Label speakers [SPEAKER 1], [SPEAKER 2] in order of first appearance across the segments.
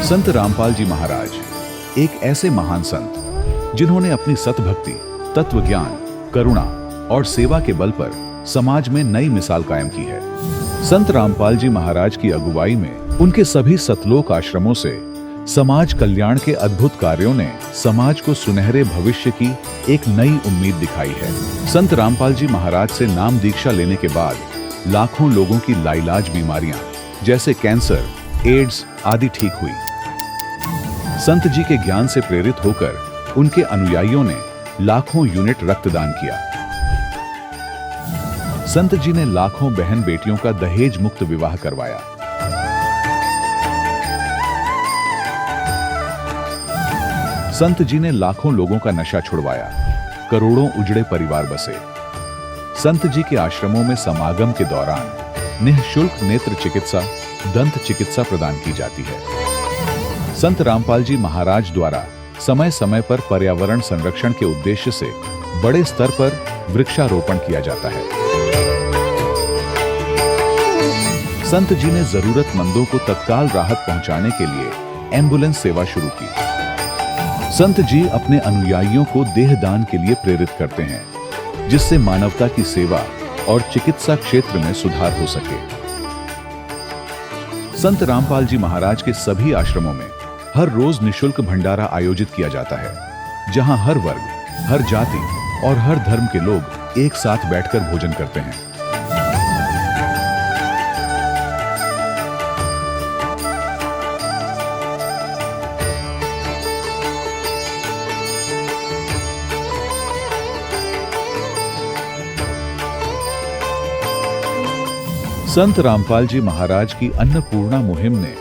[SPEAKER 1] संत रामपाल जी महाराज एक ऐसे महान संत जिन्होंने अपनी सतभक्ति, तत्व ज्ञान, करुणा और सेवा के बल पर समाज में नई मिसाल कायम की है। संत रामपाल जी महाराज की अगुवाई में उनके सभी सतलोक आश्रमों से समाज कल्याण के अद्भुत कार्यों ने समाज को सुनहरे भविष्य की एक नई उम्मीद दिखाई है। संत रामपाल जी महाराज से नाम दीक्षा लेने के बाद लाखों लोगों की लाइलाज बीमारियां जैसे कैंसर, एड्स आदि ठीक हुई। संत जी के ज्ञान से प्रेरित होकर उनके अनुयायियों ने लाखों यूनिट रक्तदान किया। संत जी ने लाखों बहन बेटियों का दहेज मुक्त विवाह करवाया। संत जी ने लाखों लोगों का नशा छुड़वाया, करोड़ों उजड़े परिवार बसे। संत जी के आश्रमों में समागम के दौरान निःशुल्क नेत्र चिकित्सा, दंत चिकित्सा प्रदान की जाती है। संत रामपाल जी महाराज द्वारा समय समय पर पर्यावरण संरक्षण के उद्देश्य से बड़े स्तर पर वृक्षारोपण किया जाता है। संत जी ने जरूरतमंदों को तत्काल राहत पहुंचाने के लिए एम्बुलेंस सेवा शुरू की। संत जी अपने अनुयायियों को देहदान के लिए प्रेरित करते हैं, जिससे मानवता की सेवा और चिकित्सा क्षेत्र में सुधार हो सके। संत रामपाल जी महाराज के सभी आश्रमों में हर रोज निःशुल्क भंडारा आयोजित किया जाता है, जहां हर वर्ग, हर जाति और हर धर्म के लोग एक साथ बैठकर भोजन करते हैं। संत रामपाल जी महाराज की अन्नपूर्णा मुहिम ने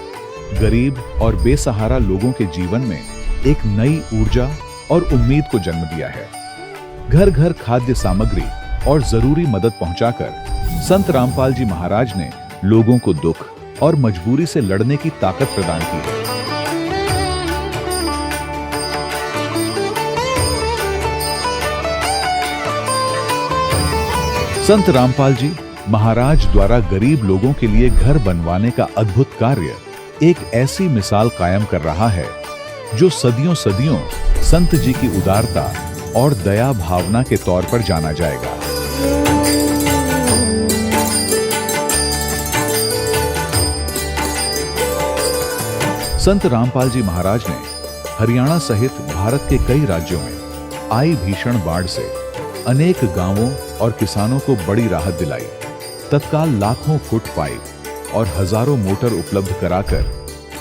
[SPEAKER 1] गरीब और बेसहारा लोगों के जीवन में एक नई ऊर्जा और उम्मीद को जन्म दिया है। घर घर खाद्य सामग्री और जरूरी मदद पहुंचाकर संत रामपाल जी महाराज ने लोगों को दुख और मजबूरी से लड़ने की ताकत प्रदान की है। संत रामपाल जी महाराज द्वारा गरीब लोगों के लिए घर बनवाने का अद्भुत कार्य एक ऐसी मिसाल कायम कर रहा है जो सदियों सदियों संत जी की उदारता और दया भावना के तौर पर जाना जाएगा। संत रामपाल जी महाराज ने हरियाणा सहित भारत के कई राज्यों में आई भीषण बाढ़ से अनेक गांवों और किसानों को बड़ी राहत दिलाई। तत्काल लाखों फुट पाइप और हजारों मोटर उपलब्ध कराकर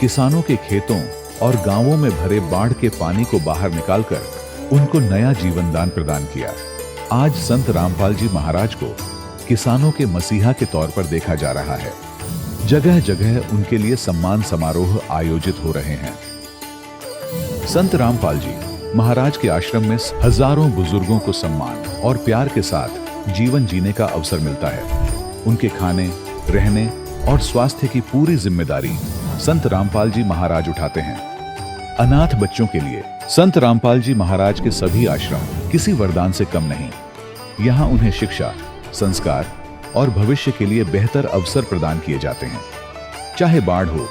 [SPEAKER 1] किसानों के खेतों और गांवों में भरे बाढ़ के पानी को बाहर निकालकर उनको नया जीवन दान प्रदान किया। आज संत रामपाल जी महाराज को किसानों के मसीहा के तौर पर देखा जा रहा है। जगह जगह उनके लिए सम्मान समारोह आयोजित हो रहे हैं। संत रामपाल जी महाराज के आश्रम में हजारों बुजुर्गों को सम्मान और प्यार के साथ जीवन जीने का अवसर मिलता है। उनके खाने, रहने और स्वास्थ्य की पूरी जिम्मेदारी संत रामपाल जी महाराज उठाते हैं। अनाथ बच्चों के लिए संत रामपाल जी महाराज के सभी आश्रम किसी वरदान से कम नहीं। यहाँ उन्हें शिक्षा, संस्कार और भविष्य के लिए बेहतर अवसर प्रदान किए जाते हैं। चाहे बाढ़ हो,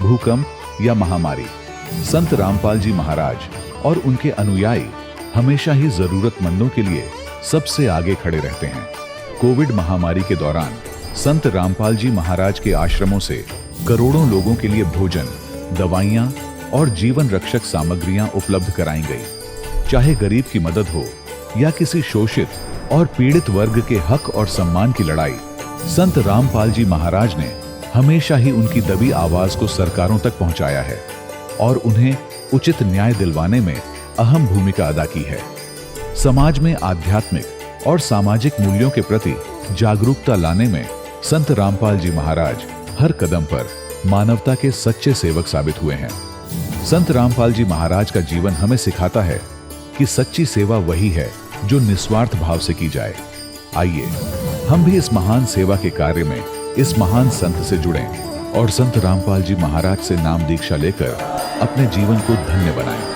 [SPEAKER 1] भूकंप या महामारी, संत रामपाल जी महाराज और उनके अनुयायी हमेशा ही जरूरतमंदों के लिए सबसे आगे खड़े रहते हैं। कोविड महामारी के दौरान संत रामपाल जी महाराज के आश्रमों से करोड़ों लोगों के लिए भोजन, दवाइयां और जीवन रक्षक सामग्रियां उपलब्ध कराई गई। चाहे गरीब की मदद हो या किसी शोषित और पीड़ित वर्ग के हक और सम्मान की लड़ाई, संत रामपाल जी महाराज ने हमेशा ही उनकी दबी आवाज को सरकारों तक पहुंचाया है और उन्हें उचित न्याय दिलवाने में अहम भूमिका अदा की है। समाज में आध्यात्मिक और सामाजिक मूल्यों के प्रति जागरूकता लाने में संत रामपाल जी महाराज हर कदम पर मानवता के सच्चे सेवक साबित हुए हैं। संत रामपाल जी महाराज का जीवन हमें सिखाता है कि सच्ची सेवा वही है जो निस्वार्थ भाव से की जाए। आइए हम भी इस महान सेवा के कार्य में इस महान संत से जुड़ें और संत रामपाल जी महाराज से नाम दीक्षा लेकर अपने जीवन को धन्य बनाएं।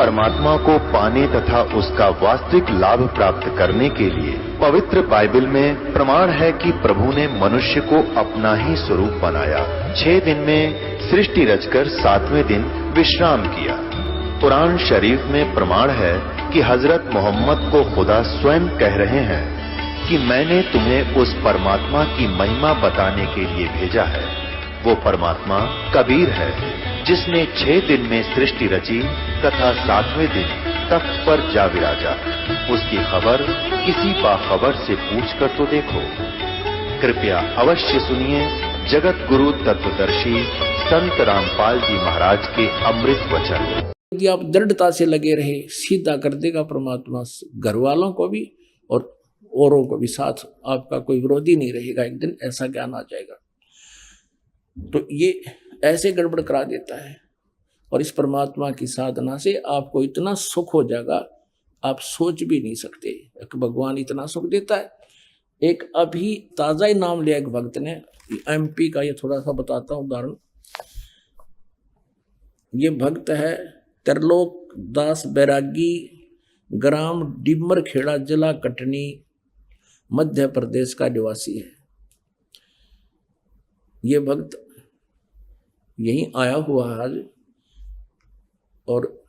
[SPEAKER 2] परमात्मा को पाने तथा उसका वास्तविक लाभ प्राप्त करने के लिए पवित्र बाइबल में प्रमाण है कि प्रभु ने मनुष्य को अपना ही स्वरूप बनाया। 6 दिन में सृष्टि रचकर 7वें दिन विश्राम किया। कुरान शरीफ में प्रमाण है कि हजरत मोहम्मद को खुदा स्वयं कह रहे हैं कि मैंने तुम्हें उस परमात्मा की महिमा बताने के लिए भेजा है। वो परमात्मा कबीर है जिसने 6 दिन में सृष्टि रची तथा 7वें दिन तख्त पर जा विराजा। उसकी खबर किसी बाखबर से पूछकर तो देखो। कृपया अवश्य सुनिए जगत गुरु तत्वदर्शी संत रामपाल जी महाराज के अमृत वचन।
[SPEAKER 3] यदि आप दृढ़ता से लगे रहे, सीधा कर देगा परमात्मा। घर वालों को भी और औरों को भी, साथ आपका कोई विरोधी नहीं रहेगा। एक दिन ऐसा ज्ञान आ जाएगा तो ये ऐसे गड़बड़ करा देता है। और इस परमात्मा की साधना से आपको इतना सुख हो जाएगा, आप सोच भी नहीं सकते। भगवान इतना सुख देता है। एक अभी ताजा ही नाम लिया एक भक्त ने, MP का, ये थोड़ा सा बताता हूं उदाहरण। ये भक्त है त्रिलोक दास बैरागी, ग्राम डिमर खेड़ा, जिला कटनी, मध्य प्रदेश का निवासी है। ये भक्त यहीं आया हुआ है आज। और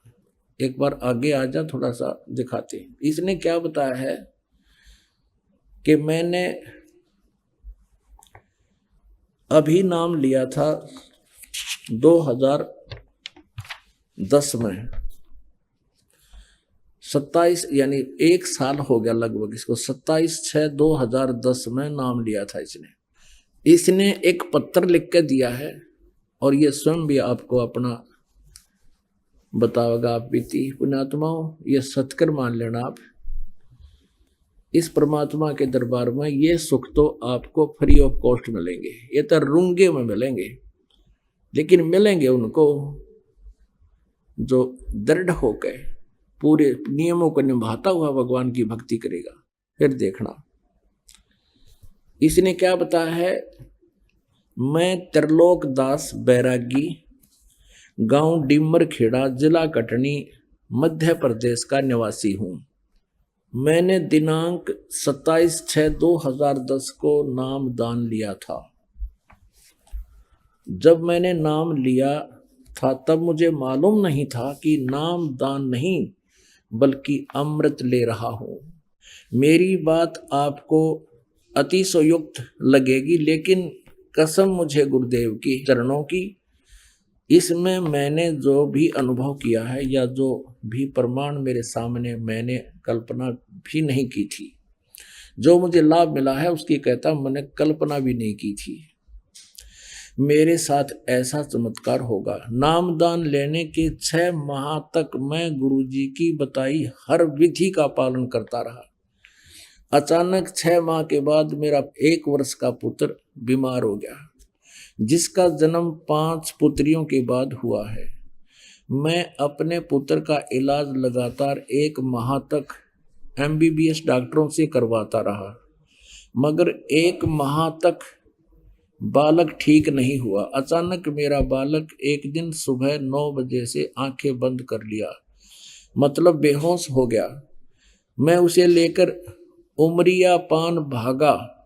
[SPEAKER 3] एक बार आगे आ जा, थोड़ा सा दिखाते हैं। इसने क्या बताया है कि मैंने अभी नाम लिया था 2010 में, 27 यानी 1 साल हो गया लगभग इसको। 27/6/2010 में नाम लिया था इसने एक पत्र लिख के दिया है और ये स्वयं भी आपको अपना बताओगा। आप बीती पुण्यात्माओं, ये सत्कर मान लेना। आप इस परमात्मा के दरबार में ये सुख तो आपको फ्री ऑफ कॉस्ट मिलेंगे। ये तो रूंगे में मिलेंगे, लेकिन मिलेंगे उनको जो दृढ़ होकर पूरे नियमों को निभाता हुआ भगवान की भक्ति करेगा। फिर देखना इसने क्या बताया है। मैं त्रिलोक दास बैरागी, गांव डिमर खेड़ा, जिला कटनी, मध्य प्रदेश का निवासी हूं। मैंने दिनांक 27/6/2010 को नाम दान लिया था। जब मैंने नाम लिया था तब मुझे मालूम नहीं था कि नाम दान नहीं बल्कि अमृत ले रहा हूं। मेरी बात आपको अतिशयोक्त लगेगी, लेकिन कसम मुझे गुरुदेव की चरणों की, इसमें मैंने जो भी अनुभव किया है या जो भी प्रमाण मेरे सामने, मैंने कल्पना भी नहीं की थी। जो मुझे लाभ मिला है उसकी कहता मैंने कल्पना भी नहीं की थी। मेरे साथ ऐसा चमत्कार होगा। नामदान लेने के 6 माह तक मैं गुरुजी की बताई हर विधि का पालन करता रहा। अचानक 6 माह के बाद मेरा 1 वर्ष का पुत्र बीमार हो गया, जिसका जन्म 5 पुत्रियों के बाद हुआ है। मैं अपने पुत्र का इलाज लगातार 1 माह तक MBBS डॉक्टरों से करवाता रहा, मगर 1 माह तक बालक ठीक नहीं हुआ। अचानक मेरा बालक एक दिन सुबह 9 बजे से आंखें बंद कर लिया, मतलब बेहोश हो गया। मैं उसे लेकर उमरिया पान भागा।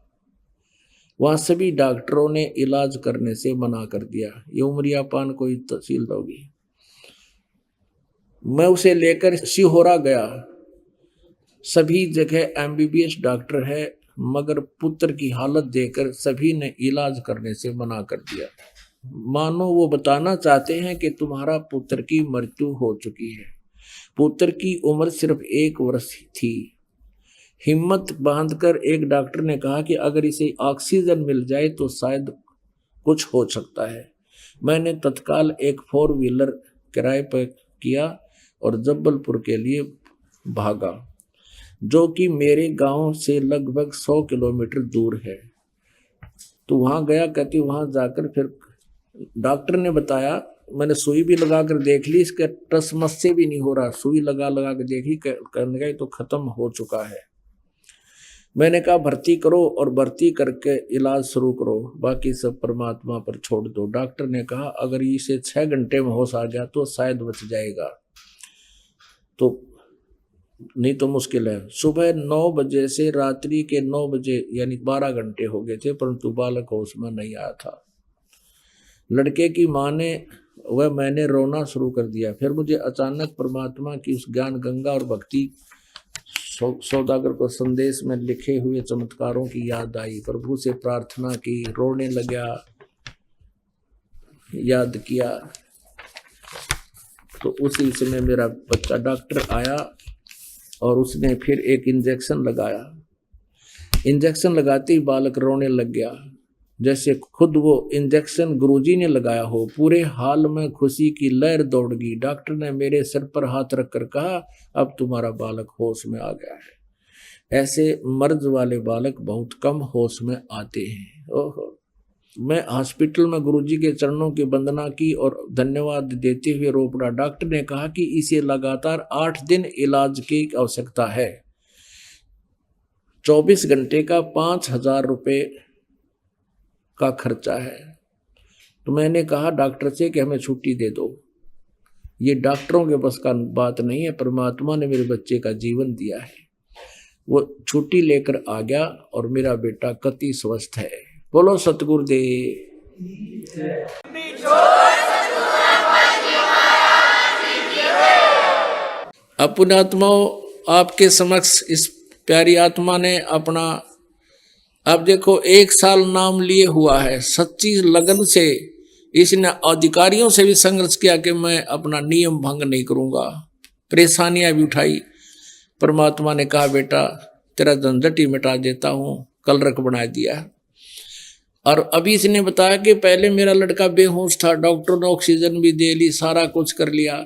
[SPEAKER 3] वहां सभी डॉक्टरों ने इलाज करने से मना कर दिया। ये उमरिया पान कोई तहसील होगी। मैं उसे लेकर सिहोरा गया। सभी जगह MBBS डॉक्टर है, मगर पुत्र की हालत देखकर सभी ने इलाज करने से मना कर दिया। मानो वो बताना चाहते हैं कि तुम्हारा पुत्र की मृत्यु हो चुकी है। पुत्र की उम्र सिर्फ 1 वर्ष थी। हिम्मत बांधकर एक डॉक्टर ने कहा कि अगर इसे ऑक्सीजन मिल जाए तो शायद कुछ हो सकता है। मैंने तत्काल एक 4 व्हीलर किराए पर किया और जबलपुर के लिए भागा, जो कि मेरे गांव से लगभग 100 किलोमीटर दूर है। तो वहां गया। कहती वहां जाकर फिर डॉक्टर ने बताया, मैंने सुई भी लगा कर देख ली, इसका टस मस से भी नहीं हो रहा। सुई लगा लगा कर देखी, कहने का तो खत्म हो चुका है। मैंने कहा भर्ती करो और भर्ती करके इलाज शुरू करो, बाकी सब परमात्मा पर छोड़ दो। डॉक्टर ने कहा अगर इसे 6 घंटे में होश आ गया तो शायद बच जाएगा। तो नहीं तो मुश्किल है। सुबह 9 बजे से रात्रि के 9 बजे यानी 12 घंटे हो गए थे, परंतु बालक होश में नहीं आया था। लड़के की माँ ने वह मैंने रोना शुरू कर दिया। फिर मुझे अचानक परमात्मा की उस ज्ञान गंगा और भक्ति सौदागर को संदेश में लिखे हुए चमत्कारों की याद आई। प्रभु से प्रार्थना की, रोने लगा, याद किया। तो उसी समय मेरा बच्चा डॉक्टर आया और उसने फिर एक इंजेक्शन लगाया। इंजेक्शन लगाते ही बालक रोने लग गया, जैसे खुद वो इंजेक्शन गुरुजी ने लगाया हो। पूरे हाल में खुशी की लहर दौड़ गई। डॉक्टर ने मेरे सिर पर हाथ रखकर कहा, अब तुम्हारा बालक होश में आ गया है। ऐसे मर्ज वाले बालक बहुत कम होश में आते हैं। ओहो, मैं हॉस्पिटल में गुरुजी के चरणों की वंदना की और धन्यवाद देते हुए रो पड़ा। डॉक्टर ने कहा कि इसे लगातार 8 दिन इलाज की आवश्यकता है। 24 घंटे का 5,000 रुपये का खर्चा है। तो मैंने कहा डॉक्टर से कि हमें छुट्टी दे दो, ये डॉक्टरों के बस का बात नहीं है, परमात्मा ने मेरे बच्चे का जीवन दिया है। वो छुट्टी लेकर आ गया और मेरा बेटा कति स्वस्थ है। बोलो सतगुरुदेव। अपने आत्माओं, आपके समक्ष इस प्यारी आत्मा ने अपना, अब देखो 1 साल नाम लिए हुआ है, सच्ची लगन से इसने अधिकारियों से भी संघर्ष किया कि मैं अपना नियम भंग नहीं करूंगा। परेशानियां भी उठाई। परमात्मा ने कहा बेटा तेरा झंझट ही मिटा देता हूं, कलरक बना दिया। और अभी इसने बताया कि पहले मेरा लड़का बेहोश था, डॉक्टर ने ऑक्सीजन भी दे ली, सारा कुछ कर लिया।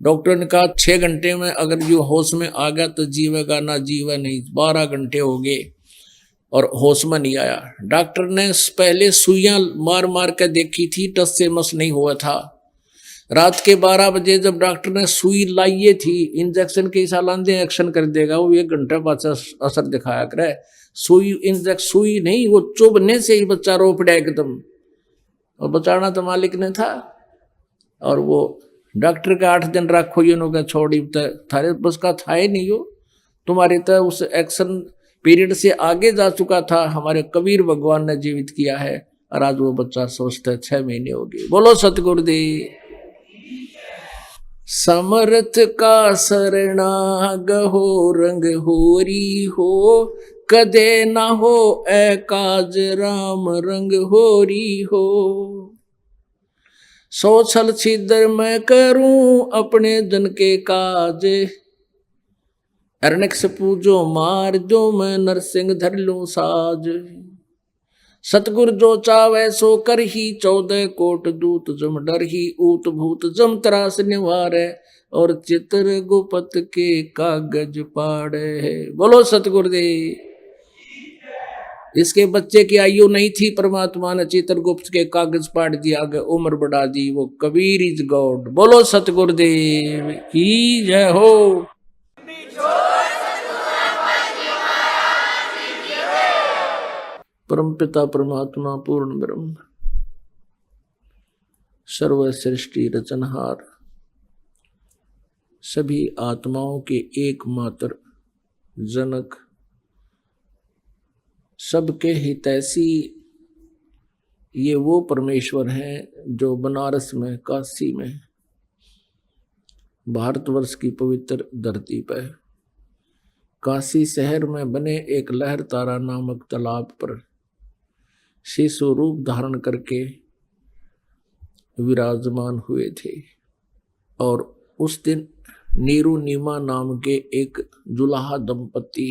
[SPEAKER 3] डॉक्टर ने कहा 6 घंटे में अगर जो होश में आ गया तो जीवेगा, ना जीवा नहीं। 12 घंटे हो गए और होश में नहीं आया। डॉक्टर ने पहले सुइयां मार मार के देखी थी, टस से मस नहीं हुआ था। रात के 12 बजे जब डॉक्टर ने सुई लाई थी, इंजेक्शन के सालांदे एक्शन कर देगा, वो 1 घंटा बाद असर दिखाया करे। सुई नहीं, वो चुभने से ही बच्चा रो पड़ा एकदम। और बचाना तो मालिक ने था। और वो डॉक्टर का 8 दिन रखो, ये छोड़ी थारे बस का था ही नहीं हो। तुम्हारे तो उस एक्शन पीरियड से आगे जा चुका था। हमारे कबीर भगवान ने जीवित किया है और आज वो बच्चा स्वस्थ है। 6 महीने हो गए। बोलो सतगुरुदेव। समर्थ का शरणाग हो, रंग होरी हो, कदे ना हो ए काज राम रंग होरी हो। सो छल छिद्र मैं करूं अपने जन के काज, अरण्यक पूजो मार जो मैं नरसिंह धर लूं साज। सतगुर जो चावे सो कर ही, 14 कोट दूत जम डर ही, ऊत भूत जम त्रास निवारे, और चित्र गुपत के कागज पाड़े। बोलो सतगुरुदेव। इसके बच्चे की आयु नहीं थी, परमात्मा ने चित्रगुप्त के कागज पाड़ दिया, आगे उम्र बढ़ा दी। वो कबीर इज गॉड। बोलो सतगुरुदेव की जय हो। परमपिता परमात्मा पूर्ण ब्रह्म सर्व सृष्टि रचनहार, सभी आत्माओं के एकमात्र जनक, सबके हितैषी, ये वो परमेश्वर हैं जो बनारस में, काशी में, भारतवर्ष की पवित्र धरती पर, काशी शहर में बने एक लहर तारा नामक तालाब पर शिशु रूप धारण करके विराजमान हुए थे। और उस दिन नीरू नीमा नाम के एक जुलाहा दंपति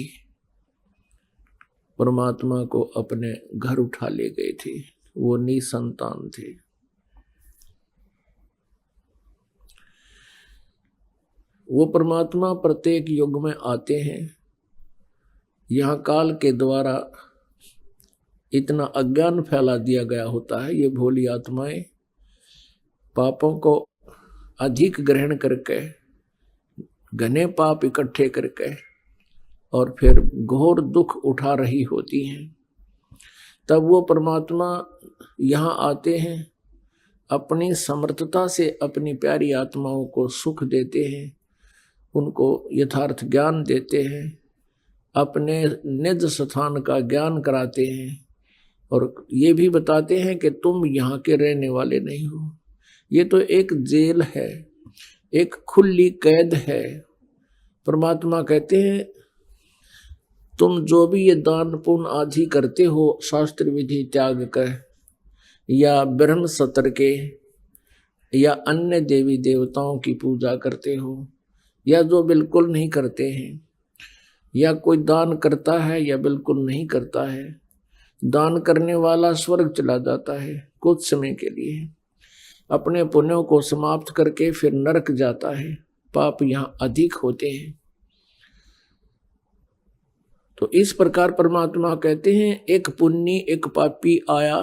[SPEAKER 3] परमात्मा को अपने घर उठा ले गए थे। वो निसंतान थे। वो परमात्मा प्रत्येक युग में आते हैं। यहाँ काल के द्वारा इतना अज्ञान फैला दिया गया होता है। ये भोली आत्माएं पापों को अधिक ग्रहण करके, घने पाप इकट्ठे करके और फिर घोर दुख उठा रही होती हैं। तब वो परमात्मा यहाँ आते हैं, अपनी समर्थता से अपनी प्यारी आत्माओं को सुख देते हैं, उनको यथार्थ ज्ञान देते हैं, अपने निज स्थान का ज्ञान कराते हैं और ये भी बताते हैं कि तुम यहाँ के रहने वाले नहीं हो। ये तो एक जेल है, एक खुली कैद है। परमात्मा कहते हैं तुम जो भी ये दान पुण्य आदि करते हो शास्त्र विधि त्याग कर, या ब्रह्म सत्र के, या अन्य देवी देवताओं की पूजा करते हो, या जो बिल्कुल नहीं करते हैं, या कोई दान करता है या बिल्कुल नहीं करता है, दान करने वाला स्वर्ग चला जाता है कुछ समय के लिए, अपने पुण्यों को समाप्त करके फिर नरक जाता है, पाप यहाँ अधिक होते हैं। तो इस प्रकार परमात्मा कहते हैं एक पुण्य एक पापी आया,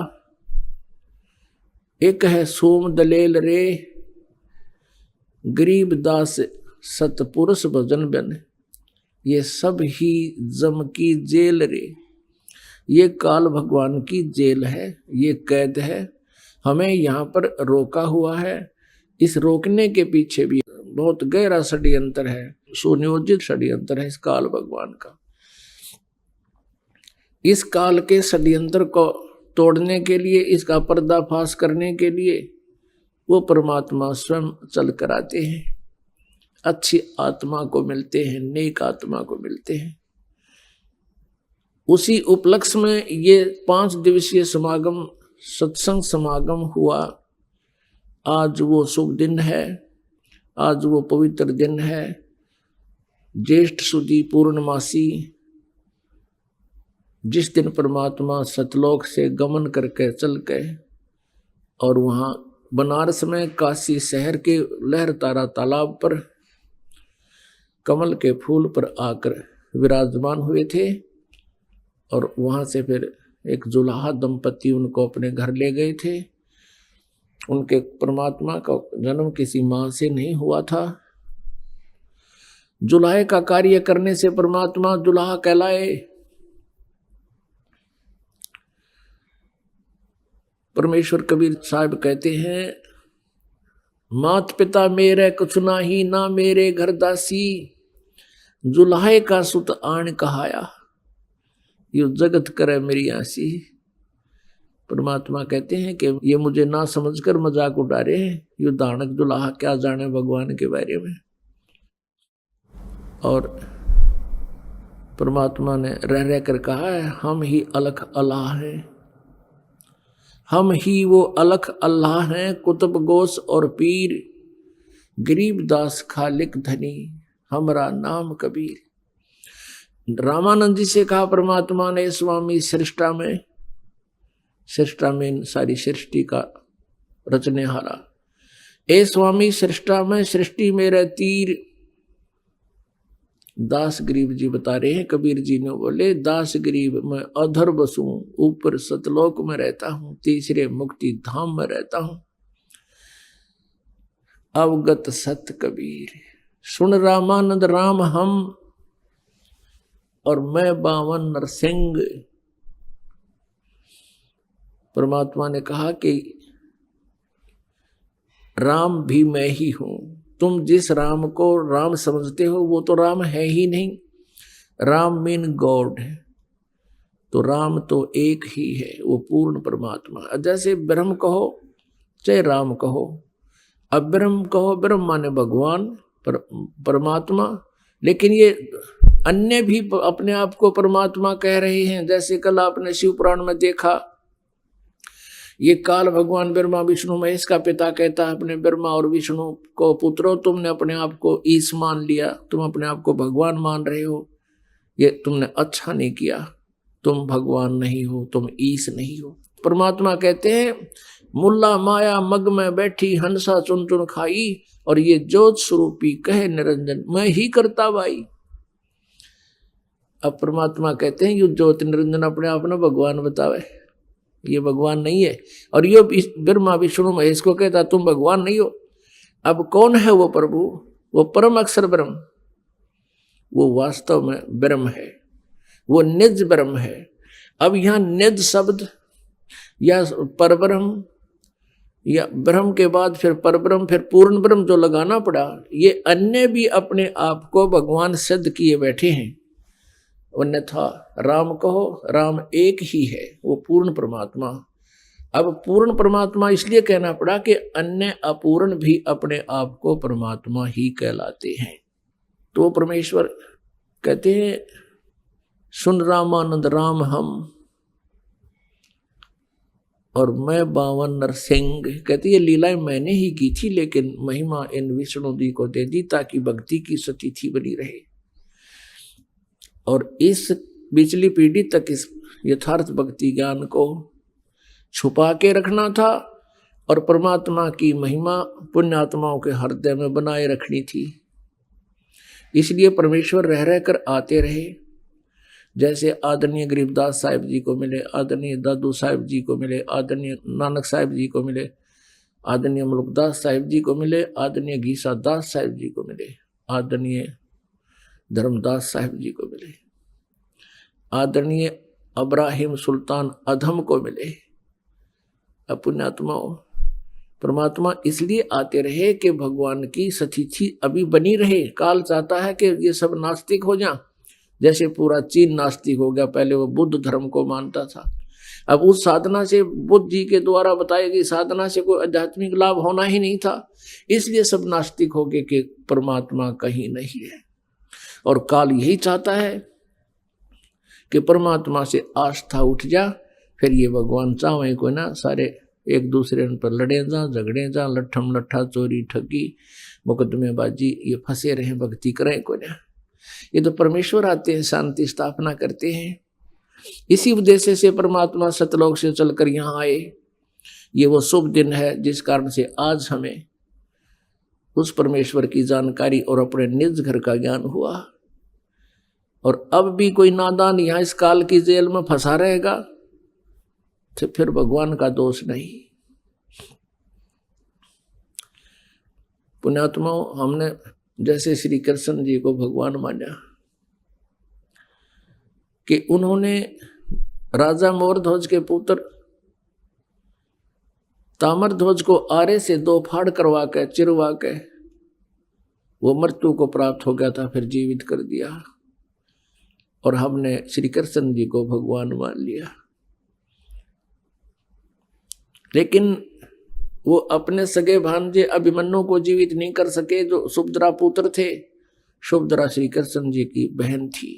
[SPEAKER 3] एक है सोम दलेल रे, गरीब दास सतपुरुष भजन बन, ये सब ही जम की जेल रे। ये काल भगवान की जेल है, ये कैद है, हमें यहाँ पर रोका हुआ है। इस रोकने के पीछे भी बहुत गहरा षड्यंत्र है, सुनियोजित षड्यंत्र है इस काल भगवान का। इस काल के षड्यंत्र को तोड़ने के लिए, इसका पर्दाफाश करने के लिए वो परमात्मा स्वयं चल कर आते हैं, अच्छी आत्मा को मिलते हैं, नेक आत्मा को मिलते हैं। उसी उपलक्ष्य में ये 5 दिवसीय समागम, सत्संग समागम हुआ। आज वो शुभ दिन है, आज वो पवित्र दिन है, ज्येष्ठ सुदी पूर्णमासी, जिस दिन परमात्मा सतलोक से गमन करके चल गए और वहाँ बनारस में काशी शहर के लहरतारा तालाब पर कमल के फूल पर आकर विराजमान हुए थे। और वहाँ से फिर एक जुलाहा दंपति उनको अपने घर ले गए थे। उनके परमात्मा का जन्म किसी माँ से नहीं हुआ था। जुलाहे का कार्य करने से परमात्मा जुलाहा कहलाए। परमेश्वर कबीर साहब कहते हैं, मात पिता मेरे कुछ नाही, ना मेरे घर दासी, जुलाहे का सुत आन कहाया, यो जगत करे मेरी आसी। परमात्मा कहते हैं कि ये मुझे ना समझकर मजाक उड़ा रहे हैं, यो दानक दुल्हा क्या जाने भगवान के बारे में। और परमात्मा ने रह रह कर कहा है, हम ही अलख अल्लाह हैं, हम ही वो अलख अल्लाह हैं, कुतुब गोस और पीर, गरीब दास खालिक धनी, हमरा नाम कबीर। रामानंद जी से कहा परमात्मा ने स्वामी सृष्टा में सारी सृष्टि का रचने हारा, ए स्वामी सृष्टा में सृष्टि मेरे तीर। दास गरीब जी बता रहे हैं, कबीर जी ने बोले, दास गरीब मैं अधर बसूं, ऊपर सतलोक में रहता हूं, तीसरे मुक्ति धाम में रहता हूं। अवगत सत कबीर, सुन रामानंद राम हम, और मैं बावन नरसिंह। परमात्मा ने कहा कि राम भी मैं ही हूं। तुम जिस राम को राम समझते हो वो तो राम है ही नहीं। राम मीन गॉड है, तो राम तो एक ही है, वो पूर्ण परमात्मा। जैसे ब्रह्म कहो चाहे राम कहो, अब ब्रह्म कहो, ब्रह्म माने भगवान परमात्मा, लेकिन ये अन्य भी अपने आप को परमात्मा कह रहे हैं। जैसे कल आपने शिव पुराण में देखा, ये काल भगवान ब्रह्मा विष्णु महेश का पिता कहता है अपने ब्रह्मा और विष्णु को, पुत्रों तुमने अपने आप को ईश मान लिया, तुम अपने आप को भगवान मान रहे हो, ये तुमने अच्छा नहीं किया, तुम भगवान नहीं हो, तुम ईश नहीं हो। परमात्मा कहते हैं, मुल्ला माया मग में बैठी हंसा चुन चुन खाई, और ये ज्योत स्वरूपी कहे निरंजन मैं ही करता भाई। अब परमात्मा कहते हैं, ये ज्योत निरंजन अपने आप में भगवान बतावे, ये भगवान नहीं है। और ये ब्रह्मा विष्णु महेश को कहता तुम भगवान नहीं हो। अब कौन है वो प्रभु? वो परम अक्षर ब्रह्म, वो वास्तव में ब्रह्म है, वो निज ब्रह्म है। अब यहाँ निज शब्द या परब्रह्म या ब्रह्म के बाद फिर परब्रह्म, फिर पूर्ण ब्रह्म जो लगाना पड़ा, ये अन्य भी अपने आप को भगवान सिद्ध किए बैठे हैं। अन्यथा राम कहो, राम एक ही है, वो पूर्ण परमात्मा। अब पूर्ण परमात्मा इसलिए कहना पड़ा कि अन्य अपूर्ण भी अपने आप को परमात्मा ही कहलाते हैं। तो परमेश्वर कहते हैं, सुन रामानंद राम हम और मैं बावन नरसिंह। कहते ये लीलाएं मैंने ही की थी, लेकिन महिमा इन विष्णु जी को दे दी ताकि भक्ति की सतिथि बनी रहे। और इस पिछली पीढ़ी तक इस यथार्थ भक्ति ज्ञान को छुपा के रखना था और परमात्मा की महिमा पुण्यात्माओं के हृदय में बनाए रखनी थी। इसलिए परमेश्वर रह रहकर आते रहे। जैसे आदरणीय गरीबदास साहिब जी को मिले, आदरणीय दादू साहिब जी को मिले, आदरणीय नानक साहिब जी को मिले, आदरणीय मुल्कदास साहिब जी को मिले, आदरणीय गीसा दास साहिब जी को मिले, आदरणीय धर्मदास साहिब जी को मिले, आदरणीय अब्राहिम सुल्तान अधम को मिले। पुण्यात्माओं, परमात्मा इसलिए आते रहे कि भगवान की सतिथि अभी बनी रहे। काल चाहता है कि ये सब नास्तिक हो जाए, जैसे पूरा चीन नास्तिक हो गया। पहले वो बुद्ध धर्म को मानता था, अब उस साधना से, बुद्ध जी के द्वारा बताई गई साधना से कोई आध्यात्मिक लाभ होना ही नहीं था, इसलिए सब नास्तिक हो गए कि परमात्मा कहीं नहीं है। और काल यही चाहता है कि परमात्मा से आस्था उठ जा, फिर ये भगवान चाहे को ना सारे एक दूसरे पर लड़े जा, झगड़े जा, लट्ठम लट्ठा, चोरी ठगी, मुकदमेबाजी, ये फंसे रहे, भक्ति करें को ना। ये तो परमेश्वर आते हैं, शांति स्थापना करते हैं। इसी उद्देश्य से परमात्मा सतलोक से चलकर यहाँ आए। ये वो शुभ दिन है जिस कारण से आज हमें उस परमेश्वर की जानकारी और अपने निज घर का ज्ञान हुआ। और अब भी कोई नादान यहाँ इस काल की जेल में फंसा रहेगा तो फिर भगवान का दोष नहीं। पुण्यात्माओं, हमने जैसे श्री कृष्ण जी को भगवान माना कि उन्होंने राजा मोरध्वज के पुत्र ताम्रध्वज को आरे से 2 फाड़ करवा के, चिरवा के, वो मृत्यु को प्राप्त हो गया था, फिर जीवित कर दिया। और हमने श्री कृष्ण जी को भगवान मान लिया। लेकिन वो अपने सगे भांजे अभिमन्यु को जीवित नहीं कर सके, जो सुभद्रा पुत्र थे। सुभद्रा श्री कृष्ण जी की बहन थी।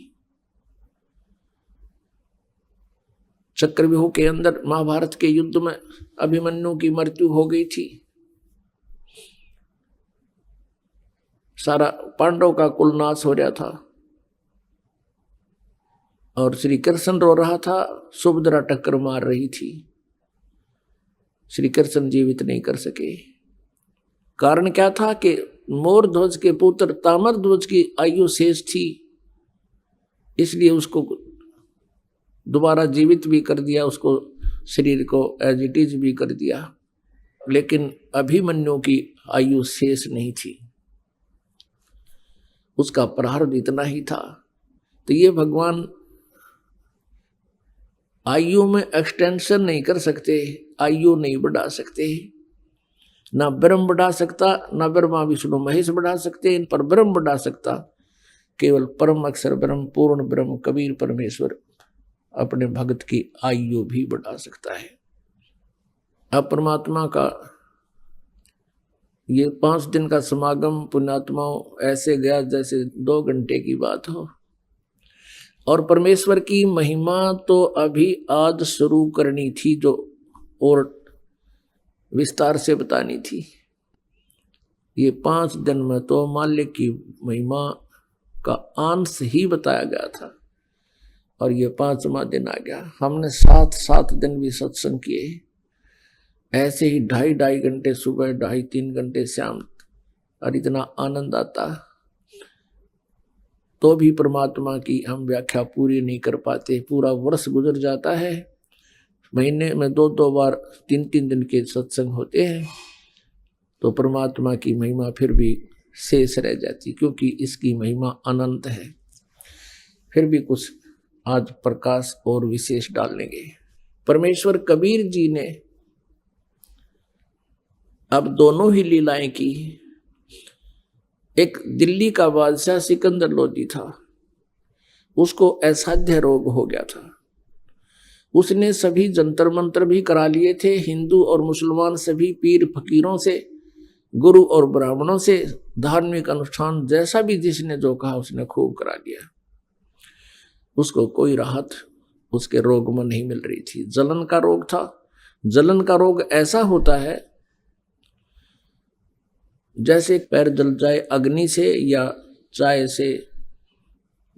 [SPEAKER 3] चक्रव्यूह के अंदर महाभारत के युद्ध में अभिमन्यु की मृत्यु हो गई थी। सारा पांडव का कुल नाश हो रहा था और श्री कृष्ण रो रहा था, सुभद्रा टक्कर मार रही थी। श्री कृष्ण जीवित नहीं कर सके। कारण क्या था कि मोरध्वज के पुत्र ताम्रध्वज की आयु शेष थी, इसलिए उसको दोबारा जीवित भी कर दिया, उसको शरीर को एज इट इज भी कर दिया। लेकिन अभिमन्यु की आयु शेष नहीं थी, उसका प्रारब्ध इतना ही था। तो ये भगवान आयु में एक्सटेंशन नहीं कर सकते, आयु नहीं बढ़ा सकते। ना ब्रह्म बढ़ा सकता, ना ब्रह्मा विष्णु महेश बढ़ा सकते, इन पर ब्रह्म बढ़ा सकता केवल परम अक्षर ब्रह्म, पूर्ण ब्रह्म कबीर परमेश्वर अपने भक्त की आयु भी बढ़ा सकता है। अब परमात्मा का ये 5 दिन का समागम पुण्यात्माओं ऐसे गया जैसे 2 घंटे की बात हो। और परमेश्वर की महिमा तो अभी आज शुरू करनी थी, जो और विस्तार से बतानी थी। ये 5 दिन में तो माल्य की महिमा का अंश ही बताया गया था और ये 5वां दिन आ गया। हमने 7 दिन भी सत्संग किए, ऐसे ही 2.5 घंटे सुबह, 2.5-3 घंटे शाम, और इतना आनंद आता। तो भी परमात्मा की हम व्याख्या पूरी नहीं कर पाते। पूरा वर्ष गुजर जाता है, महीने में 2-2 बार 3-3 दिन के सत्संग होते हैं, तो परमात्मा की महिमा फिर भी शेष रह जाती, क्योंकि इसकी महिमा अनंत है। फिर भी कुछ आज प्रकाश और विशेष डालेंगे। परमेश्वर कबीर जी ने अब दोनों ही लीलाएं की। एक दिल्ली का बादशाह सिकंदर लोदी था, उसको असाध्य रोग हो गया था। उसने सभी जंतर मंत्र भी करा लिए थे, हिंदू और मुसलमान सभी पीर फकीरों से, गुरु और ब्राह्मणों से, धार्मिक अनुष्ठान जैसा भी जिसने जो कहा उसने खूब करा लिया। उसको कोई राहत उसके रोग में नहीं मिल रही थी। जलन का रोग था। जलन का रोग ऐसा होता है जैसे पैर जल जाए अग्नि से या चाय से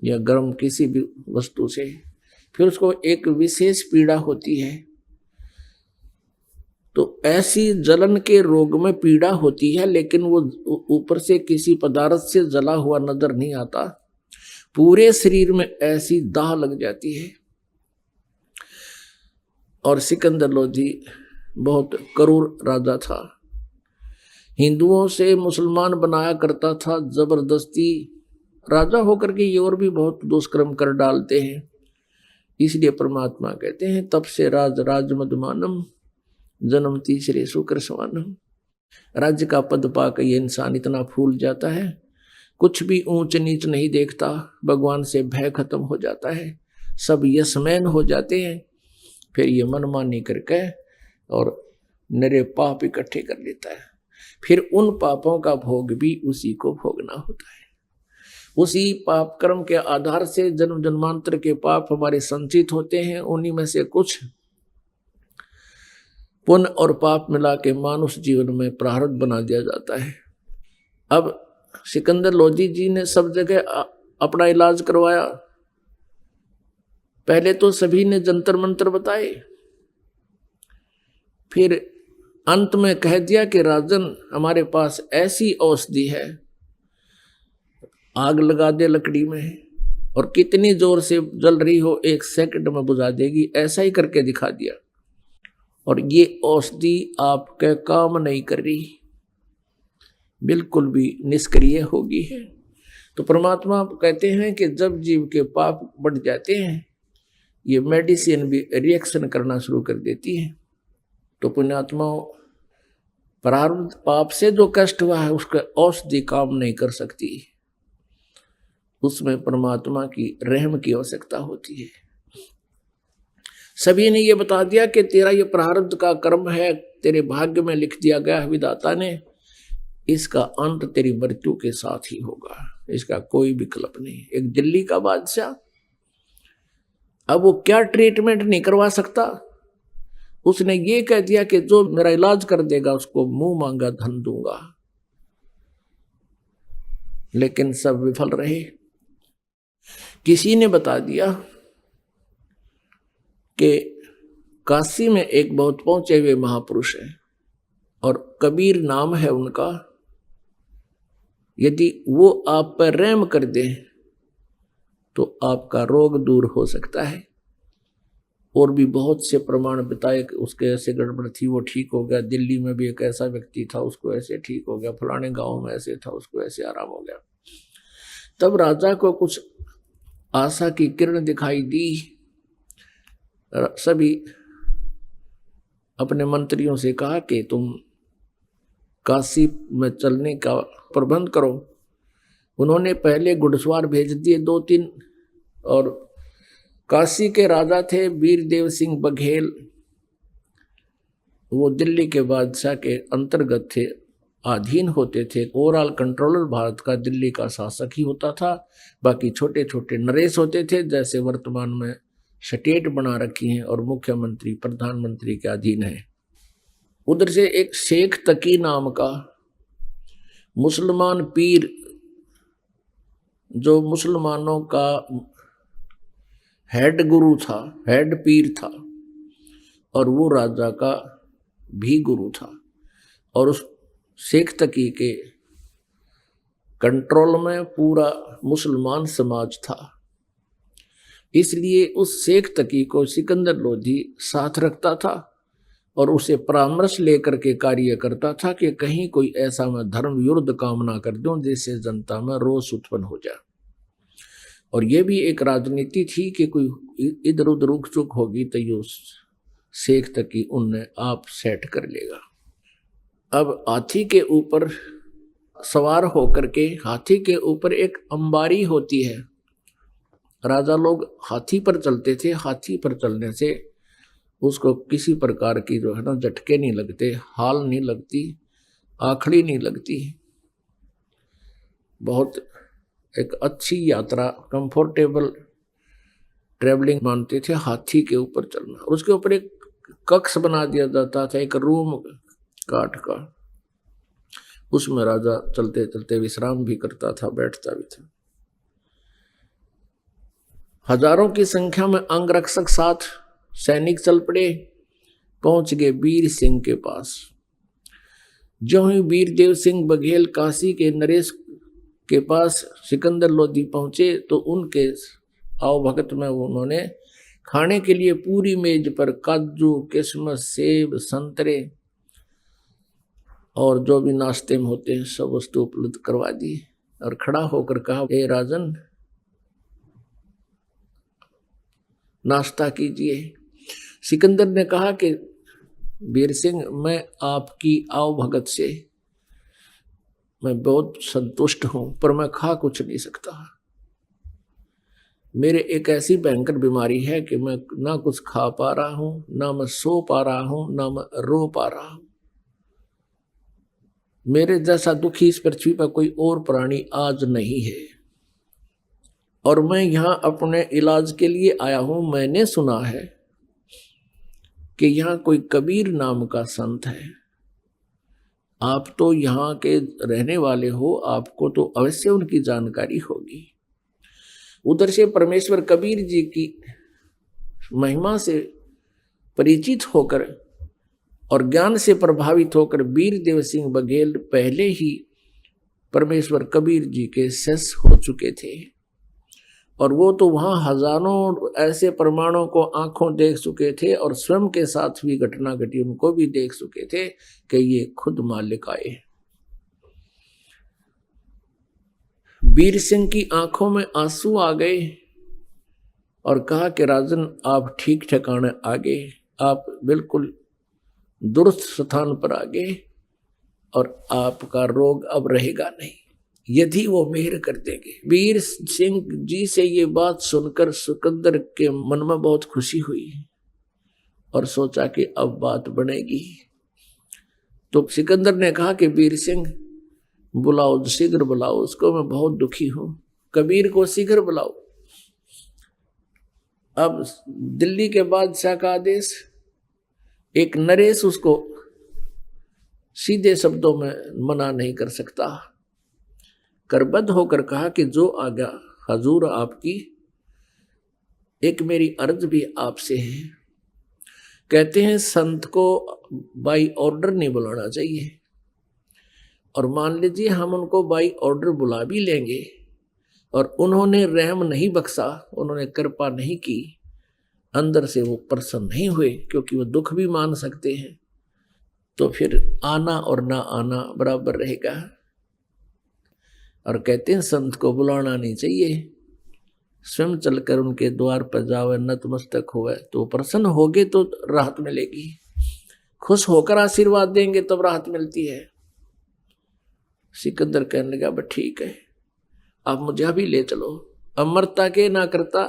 [SPEAKER 3] या गर्म किसी भी वस्तु से, फिर उसको एक विशेष पीड़ा होती है। तो ऐसी जलन के रोग में पीड़ा होती है, लेकिन वो ऊपर से किसी पदार्थ से जला हुआ नजर नहीं आता, पूरे शरीर में ऐसी दाह लग जाती है। और सिकंदर लोधी बहुत क्रूर राजा था, हिंदुओं से मुसलमान बनाया करता था जबरदस्ती। राजा होकर के ये और भी बहुत दुष्कर्म कर डालते हैं। इसलिए परमात्मा कहते हैं तब से राज राज मदमानम जन्म तीसरे शुक्र स्वानम। राज्य का पद पाकर ये इंसान इतना फूल जाता है, कुछ भी ऊंच नीच नहीं देखता, भगवान से भय खत्म हो जाता है, सब यशमैन हो जाते हैं। फिर ये मनमानी करके और नरे पाप इकट्ठे कर लेता है, फिर उन पापों का भोग भी उसी को भोगना होता है। उसी पाप कर्म के आधार से जन्म जन्मांतर के पाप हमारे संचित होते हैं, उन्हीं में से कुछ पुण्य और पाप मिला के मानुष जीवन में प्रारब्ध बना दिया जाता है। अब सिकंदर लोधी जी ने सब जगह अपना इलाज करवाया। पहले तो सभी ने जंतर मंत्र बताए, फिर अंत में कह दिया कि राजन हमारे पास ऐसी औषधि है, आग लगा दे लकड़ी में और कितनी जोर से जल रही हो 1 सेकंड में बुझा देगी। ऐसा ही करके दिखा दिया, और ये औषधि आपके काम नहीं कर रही, बिल्कुल भी निष्क्रिय होगी है। तो परमात्मा कहते हैं कि जब जीव के पाप बढ़ जाते हैं, ये मेडिसिन भी रिएक्शन करना शुरू कर देती है। तो पुण्यात्माओं, प्रारब्ध पाप से जो कष्ट हुआ है उसका औषधि काम नहीं कर सकती, उसमें परमात्मा की रहम की आवश्यकता होती है। सभी ने ये बता दिया कि तेरा ये प्रारब्ध का कर्म है, तेरे भाग्य में लिख दिया गया है विधाता ने, इसका अंत तेरी मृत्यु के साथ ही होगा, इसका कोई विकल्प नहीं। एक दिल्ली का बादशाह, अब वो क्या ट्रीटमेंट नहीं करवा सकता, उसने ये कह दिया कि जो मेरा इलाज कर देगा उसको मुंह मांगा धन दूंगा। लेकिन सब विफल रहे। किसी ने बता दिया कि काशी में एक बहुत पहुंचे हुए महापुरुष है और कबीर नाम है उनका, यदि वो आप पर रहम कर दे तो आपका रोग दूर हो सकता है। और भी बहुत से प्रमाण बताए कि उसके ऐसे गड़बड़ थी वो ठीक हो गया, दिल्ली में भी एक ऐसा व्यक्ति था उसको ऐसे ठीक हो गया, फलाने गांव में ऐसे था उसको ऐसे आराम हो गया। तब राजा को कुछ आशा की किरण दिखाई दी। सभी अपने मंत्रियों से कहा कि तुम काशी में चलने का प्रबंध करो। उन्होंने पहले घुड़सवार भेज दिए 2-3, और काशी के राजा थे वीरदेव सिंह बघेल, वो दिल्ली के बादशाह के अंतर्गत थे, अधीन होते थे। ओवरऑल कंट्रोलर भारत का दिल्ली का शासक ही होता था, बाकी छोटे छोटे नरेश होते थे, जैसे वर्तमान में स्टेट बना रखी हैं और मुख्यमंत्री प्रधानमंत्री के अधीन है। उधर से एक शेख तकी नाम का मुसलमान पीर, जो मुसलमानों का हेड गुरु था, हेड पीर था, और वो राजा का भी गुरु था, और उस शेख तकी के कंट्रोल में पूरा मुसलमान समाज था। इसलिए उस शेख तकी को सिकंदर लोधी साथ रखता था और उसे परामर्श लेकर के कार्य करता था कि कहीं कोई ऐसा मैं धर्म युद्ध काम ना कर दूं जिससे जनता में रोष उत्पन्न हो जाए। और यह भी एक राजनीति थी कि कोई इधर उधर रुक चुक होगी तो ये शेख तकी उनने आप सेट कर लेगा। अब हाथी के ऊपर सवार होकर के, हाथी के ऊपर एक अंबारी होती है। राजा लोग हाथी पर चलते थे। हाथी पर चलने से उसको किसी प्रकार की जो है ना झटके नहीं लगते, हाल नहीं लगती, आखड़ी नहीं लगती। बहुत एक अच्छी यात्रा, कंफर्टेबल ट्रेवलिंग मानते थे हाथी के ऊपर चलना। और उसके ऊपर एक कक्ष बना दिया जाता था, एक रूम काट का। उसमें राजा चलते चलते विश्राम भी करता था, बैठता भी था। हजारों की संख्या में अंगरक्षक साथ सैनिक चल पड़े, पहुंच गए वीर सिंह के पास। जो ही वीरदेव सिंह बघेल काशी के नरेश के पास सिकंदर लोधी पहुंचे तो उनके आवभगत में उन्होंने खाने के लिए पूरी मेज पर काजू, किशमिश, सेब, संतरे और जो भी नाश्ते में होते हैं सब वस्तु उपलब्ध करवा दी। और खड़ा होकर कहा, ए राजन, नाश्ता कीजिए। सिकंदर ने कहा कि वीर सिंह, मैं आपकी आवभगत से मैं बहुत संतुष्ट हूं, पर मैं खा कुछ नहीं सकता। मेरे एक ऐसी भयंकर बीमारी है कि मैं ना कुछ खा पा रहा हूं, ना मैं सो पा रहा हूं, ना मैं रो पा रहा हूं। मेरे जैसा दुखी इस पृथ्वी पर कोई और प्राणी आज नहीं है। और मैं यहां अपने इलाज के लिए आया हूं। मैंने सुना है कि यहां कोई कबीर नाम का संत है। आप तो यहाँ के रहने वाले हो, आपको तो अवश्य उनकी जानकारी होगी। उधर से परमेश्वर कबीर जी की महिमा से परिचित होकर और ज्ञान से प्रभावित होकर वीरदेव सिंह बघेल पहले ही परमेश्वर कबीर जी के शिष्य हो चुके थे। और वो तो वहाँ हजारों ऐसे प्रमाणों को आंखों देख चुके थे और स्वयं के साथ भी घटना घटी उनको भी देख चुके थे कि ये खुद मालिक आए। वीर सिंह की आंखों में आंसू आ गए और कहा कि राजन, आप ठीक ठिकाने आ गए, आप बिल्कुल दुरुस्त स्थान पर आ गए और आपका रोग अब रहेगा नहीं, यदि वो मेहर कर देंगे। वीर सिंह जी से ये बात सुनकर सिकंदर के मन में बहुत खुशी हुई और सोचा कि अब बात बनेगी। तो सिकंदर ने कहा कि वीर सिंह, बुलाओ, शीघ्र बुलाओ उसको, मैं बहुत दुखी हूं। कबीर को शीघ्र बुलाओ। अब दिल्ली के बादशाह का आदेश, एक नरेश उसको सीधे शब्दों में मना नहीं कर सकता। करबद्ध होकर कहा कि जो आज्ञा हजूर आपकी, एक मेरी अर्ज भी आपसे है। कहते हैं संत को बाई ऑर्डर नहीं बुलाना चाहिए, और मान लीजिए हम उनको बाई ऑर्डर बुला भी लेंगे और उन्होंने रहम नहीं बख्शा, उन्होंने कृपा नहीं की, अंदर से वो प्रसन्न नहीं हुए, क्योंकि वो दुख भी मान सकते हैं, तो फिर आना और ना आना बराबर रहेगा। और कहते हैं संत को बुलाना नहीं चाहिए, स्वयं चलकर उनके द्वार पर जावे, नतमस्तक होवे, तो प्रसन्न होगे तो राहत मिलेगी। खुश होकर आशीर्वाद देंगे तब राहत मिलती है। सिकंदर कहने लगा, बस ठीक है, आप मुझे अभी ले चलो। अमरता के ना करता,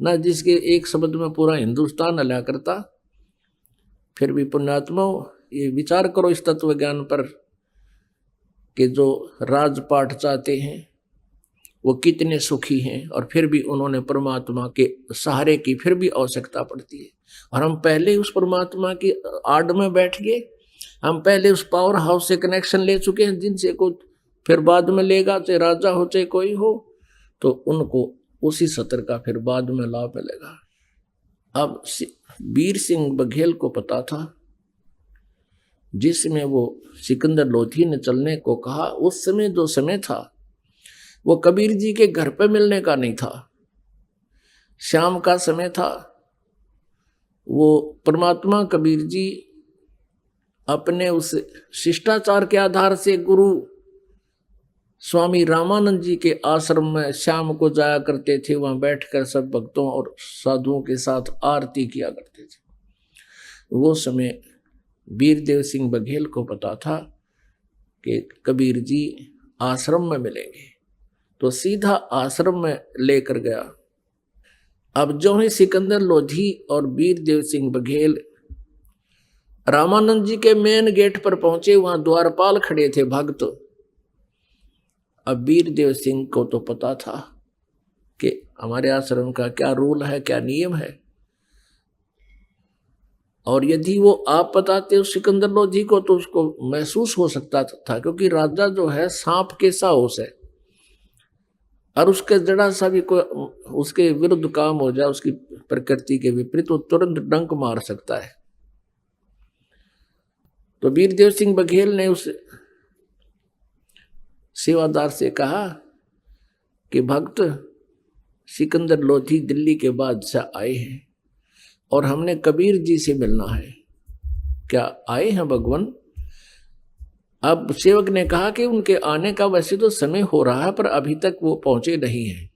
[SPEAKER 3] ना जिसके एक शब्द में पूरा हिंदुस्तान हला करता। फिर भी पुण्यात्मा, ये विचार करो इस तत्व ज्ञान पर कि जो राजपाट चाहते हैं वो कितने सुखी हैं, और फिर भी उन्होंने परमात्मा के सहारे की फिर भी आवश्यकता पड़ती है। और हम पहले उस परमात्मा की आड़ में बैठ गए, हम पहले उस पावर हाउस से कनेक्शन ले चुके हैं, जिनसे को फिर बाद में लेगा, चाहे राजा हो चाहे कोई हो, तो उनको उसी सत्र का फिर बाद में लाभ मिलेगा। अब वीर सिंह बघेल को पता था, जिसमें वो सिकंदर लोधी ने चलने को कहा, उस समय जो समय था वो कबीर जी के घर पे मिलने का नहीं था, शाम का समय था। वो परमात्मा कबीर जी अपने उस शिष्टाचार के आधार से गुरु स्वामी रामानंद जी के आश्रम में शाम को जाया करते थे, वहां बैठकर सब भक्तों और साधुओं के साथ आरती किया करते थे। वो समय वीरदेव सिंह बघेल को पता था कि कबीर जी आश्रम में मिलेंगे, तो सीधा आश्रम में लेकर गया। अब जो ही सिकंदर लोधी और वीरदेव सिंह बघेल रामानंद जी के मेन गेट पर पहुंचे, वहां द्वारपाल खड़े थे भक्त। अब वीरदेव सिंह को तो पता था कि हमारे आश्रम का क्या रूल है, क्या नियम है, और यदि वो आप बताते उस सिकंदर लोधी को तो उसको महसूस हो सकता था, क्योंकि राजा जो है सांप के साहस है, और उसके जरा सा भी कोई उसके विरुद्ध काम हो जाए, उसकी प्रकृति के विपरीत, वो तुरंत डंक मार सकता है। तो वीरदेव सिंह बघेल ने उस सेवादार से कहा कि भक्त सिकंदर लोधी दिल्ली के बादशाह आए हैं और हमने कबीर जी से मिलना है, क्या आए हैं भगवान? अब सेवक ने कहा कि उनके आने का वैसे तो समय हो रहा है, पर अभी तक वो पहुंचे नहीं हैं।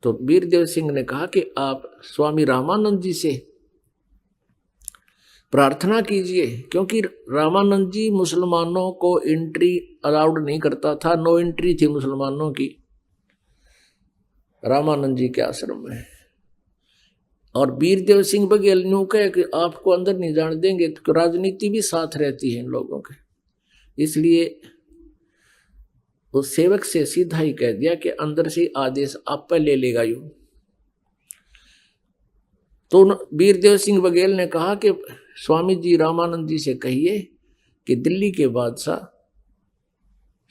[SPEAKER 3] तो वीरदेव सिंह ने कहा कि आप स्वामी रामानंद जी से प्रार्थना कीजिए, क्योंकि रामानंद जी मुसलमानों को एंट्री अलाउड नहीं करता था, नो एंट्री थी मुसलमानों की रामानंद जी के आश्रम में। और वीरदेव सिंह बघेल न्यू कहे कि आपको अंदर नहीं जाने देंगे, तो राजनीति भी साथ रहती है इन लोगों के, इसलिए उस सेवक से सीधा ही कह दिया कि अंदर से आदेश आप पर ले लेगा यूं। तो वीरदेव सिंह बघेल ने कहा कि स्वामी जी रामानंद जी से कहिए कि दिल्ली के बादशाह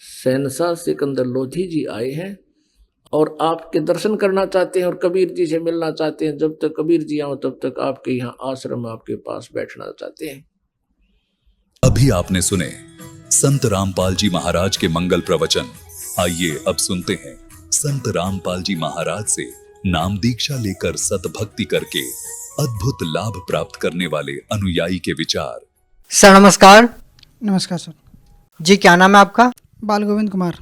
[SPEAKER 3] शहनशाह सिकंदर लोधी जी आए हैं और आपके दर्शन करना चाहते हैं और कबीर जी से मिलना चाहते हैं। जब तक कबीर जी आओ तब तक आपके यहाँ आश्रम आपके पास बैठना चाहते हैं।
[SPEAKER 4] अभी आपने सुने संत रामपाल जी महाराज के मंगल प्रवचन। आइए अब सुनते हैं संत रामपाल जी महाराज से नाम दीक्षा लेकर सतभक्ति करके अद्भुत लाभ प्राप्त करने वाले अनुयायी के विचार।
[SPEAKER 5] सर नमस्कार।
[SPEAKER 6] नमस्कार सर।
[SPEAKER 5] जी क्या नाम है आपका?
[SPEAKER 6] बाल गोविंद कुमार।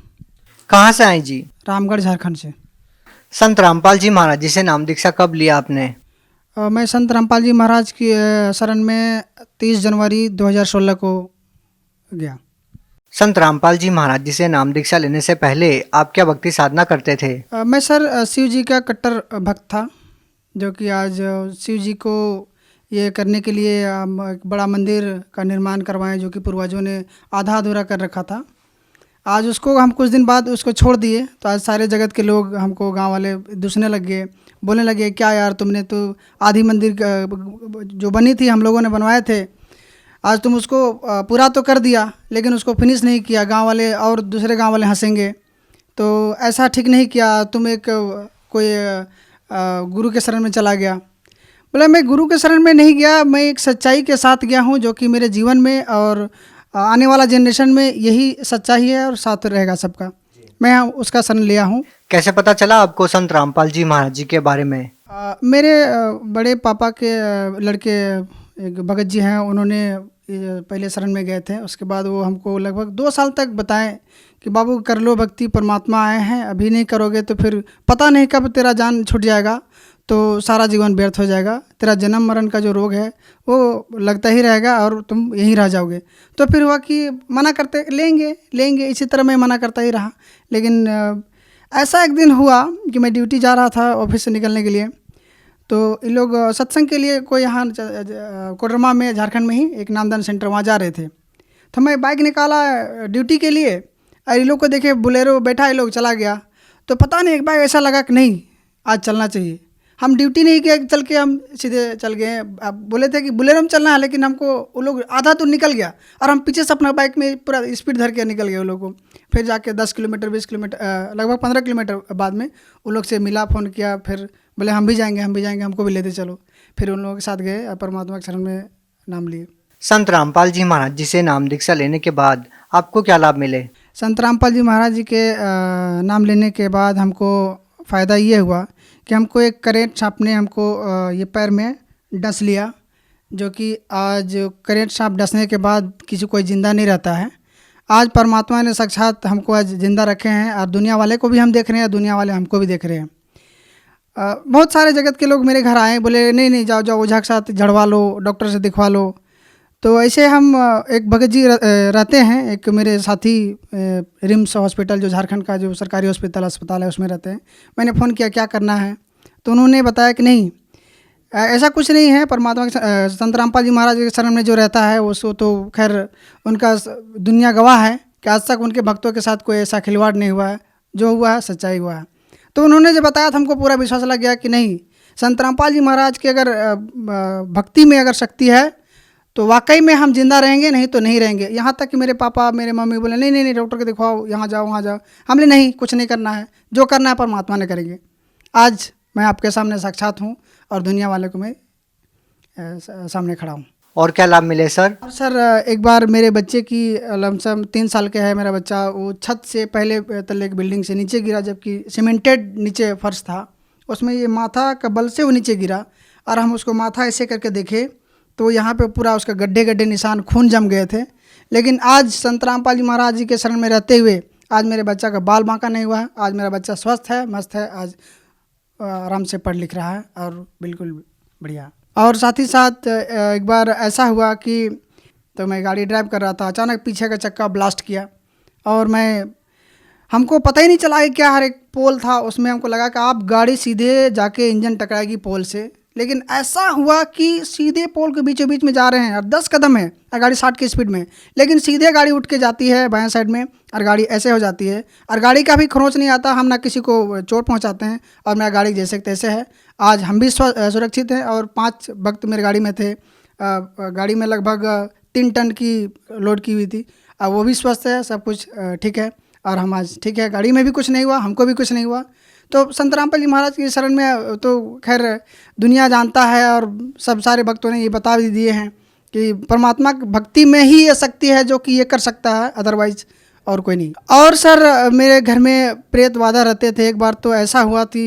[SPEAKER 5] कहाँ से आए जी?
[SPEAKER 6] रामगढ़ झारखंड से।
[SPEAKER 5] संत रामपाल जी महाराज जी से नाम दीक्षा कब लिया आपने?
[SPEAKER 6] मैं संत रामपाल जी महाराज की शरण में 30 जनवरी 2016 को गया।
[SPEAKER 5] संत रामपाल जी महाराज जी से नाम दीक्षा लेने से पहले आप क्या भक्ति साधना करते थे?
[SPEAKER 6] मैं सर शिव जी का कट्टर भक्त था, जो कि आज शिव जी को ये करने के लिए एक बड़ा मंदिर का निर्माण करवाएं, जो कि पूर्वजों ने आधा अधूरा कर रखा था। आज उसको हम कुछ दिन बाद उसको छोड़ दिए, तो आज सारे जगत के लोग हमको गांव वाले दूसने लग गए, बोलने लगे क्या यार तुमने तो आधी मंदिर जो बनी थी हम लोगों ने बनवाए थे, आज तुम उसको पूरा तो कर दिया लेकिन उसको फिनिश नहीं किया। गांव वाले और दूसरे गांव वाले हंसेंगे, तो ऐसा ठीक नहीं किया, तुम एक कोई गुरु के शरण में चला गया। बोला मैं गुरु के शरण में नहीं गया, मैं एक सच्चाई के साथ गया हूँ, जो कि मेरे जीवन में और आने वाला जनरेशन में यही सच्चाई है और साथ रहेगा सबका। मैं उसका शरण लिया हूँ।
[SPEAKER 5] कैसे पता चला आपको संत रामपाल जी महाराज जी के बारे में?
[SPEAKER 6] मेरे बड़े पापा के लड़के एक भगत जी हैं, उन्होंने पहले शरण में गए थे। उसके बाद वो हमको लगभग 2 साल तक बताएं कि बाबू कर लो भक्ति, परमात्मा आए हैं, अभी नहीं करोगे तो फिर पता नहीं कब तेरा जान छूट जाएगा, तो सारा जीवन व्यर्थ हो जाएगा, तेरा जन्म मरण का जो रोग है वो लगता ही रहेगा और तुम यहीं रह जाओगे। तो फिर हुआ कि मना करते लेंगे, इसी तरह मैं मना करता ही रहा। लेकिन ऐसा एक दिन हुआ कि मैं ड्यूटी जा रहा था ऑफिस से निकलने के लिए, तो ये लोग सत्संग के लिए कोई यहाँ कोडरमा में झारखंड में ही एक नामदान सेंटर वहाँ जा रहे थे। तो मैं बाइक निकाला ड्यूटी के लिए और ये लोग को देखे बुलेरो बैठा, ये लोग चला गया। तो पता नहीं एक बार ऐसा लगा कि नहीं आज चलना चाहिए। हम ड्यूटी नहीं किया, चल के हम सीधे चल गए। अब बोले थे कि बुलेरो में चलना है, लेकिन हमको वो लोग आधा दूर निकल गया और हम पीछे से अपना बाइक में पूरा स्पीड धर के निकल गए वो लोग को। फिर जाके 10 किलोमीटर 20 किलोमीटर लगभग 15 किलोमीटर बाद में उन लोग से मिला, फ़ोन किया, फिर बोले हम भी जाएंगे, हमको भी लेते चलो। फिर उन लोगों के साथ गए और परमात्मा के शरण में नाम लिए।
[SPEAKER 5] संत रामपाल जी महाराज जी से नाम दीक्षा लेने के बाद आपको क्या लाभ मिले?
[SPEAKER 6] संत रामपाल जी महाराज जी के नाम लेने के बाद हमको फ़ायदा ये हुआ कि हमको एक करेंट सांप ने हमको ये पैर में डस लिया, जो कि आज करेंट सांप डसने के बाद किसी कोई ज़िंदा नहीं रहता है। आज परमात्मा ने साक्षात हमको आज ज़िंदा रखे हैं और दुनिया वाले को भी हम देख रहे हैं, दुनिया वाले हमको भी देख रहे हैं। बहुत सारे जगत के लोग मेरे घर आए, बोले नहीं नहीं जाओ जाओ ओझा के साथ झड़वा लो, डॉक्टर से दिखवा लो। तो ऐसे हम एक भगत जी रहते हैं, एक मेरे साथी रिम्स हॉस्पिटल जो झारखंड का जो सरकारी अस्पताल है उसमें रहते हैं। मैंने फ़ोन किया क्या करना है, तो उन्होंने बताया कि नहीं ऐसा कुछ नहीं है, परमात्मा के संत रामपाल जी महाराज के शरण में जो रहता है उसको तो खैर उनका दुनिया गवाह है कि आज तक उनके भक्तों के साथ कोई ऐसा खिलवाड़ नहीं हुआ है, जो हुआ है सच्चाई हुआ है। तो उन्होंने जब बताया तो हमको पूरा विश्वास लग गया कि नहीं, संत रामपाल जी महाराज की अगर भक्ति में अगर शक्ति है तो वाकई में हम जिंदा रहेंगे, नहीं तो नहीं रहेंगे। यहाँ तक कि मेरे पापा मेरे मम्मी बोले नहीं नहीं नहीं डॉक्टर को दिखवाओ, यहाँ जाओ वहाँ जाओ। हमने नहीं, कुछ नहीं करना है, जो करना है परमात्मा ने करेंगे। आज मैं आपके सामने साक्षात हूँ और दुनिया वाले को मैं सामने खड़ा हूँ।
[SPEAKER 5] और क्या लाभ मिले सर?
[SPEAKER 6] सर एक बार मेरे बच्चे की लमसम 3 साल का है मेरा बच्चा, वो छत से पहले तल्ले की बिल्डिंग से नीचे गिरा, जबकि सीमेंटेड नीचे फर्श था, उसमें ये माथा का बल से वो नीचे गिरा। और हम उसको माथा ऐसे करके देखे तो यहाँ पे पूरा उसका गड्ढे गड्ढे निशान खून जम गए थे। लेकिन आज संत रामपाल जी महाराज जी के शरण में रहते हुए आज मेरे बच्चा का बाल बांका नहीं हुआ है। आज मेरा बच्चा स्वस्थ है, मस्त है, आज आराम से पढ़ लिख रहा है और बिल्कुल बढ़िया। और साथ ही साथ एक बार ऐसा हुआ कि तो मैं गाड़ी ड्राइव कर रहा था, अचानक पीछे का चक्का ब्लास्ट किया और हमको पता ही नहीं चला कि क्या, हर एक पोल था उसमें हमको लगा कि आप गाड़ी सीधे जाके इंजन टकराएगी पोल से। लेकिन ऐसा हुआ कि सीधे पोल के बीचों बीच में जा रहे हैं और 10 कदम है और गाड़ी 60 की स्पीड में, लेकिन सीधे गाड़ी उठ के जाती है बाएं साइड में और गाड़ी ऐसे हो जाती है और गाड़ी का भी खरोंच नहीं आता, हम ना किसी को चोट पहुंचाते हैं और मेरा गाड़ी जैसे तैसे है। आज हम भी सुरक्षित हैं और 5 भक्त मेरे गाड़ी में थे। गाड़ी में लगभग 3 टन की लोड की हुई थी, वो भी स्वस्थ है, सब कुछ ठीक है और हम आज ठीक है, गाड़ी में भी कुछ नहीं हुआ, हमको भी कुछ नहीं हुआ। तो संत रामपाल जी महाराज की शरण में तो खैर दुनिया जानता है और सब सारे भक्तों ने ये बता भी दिए हैं कि परमात्मा की भक्ति में ही ये शक्ति है जो कि ये कर सकता है, अदरवाइज और कोई नहीं। और सर मेरे घर में प्रेत बाधा रहते थे। एक बार तो ऐसा हुआ थी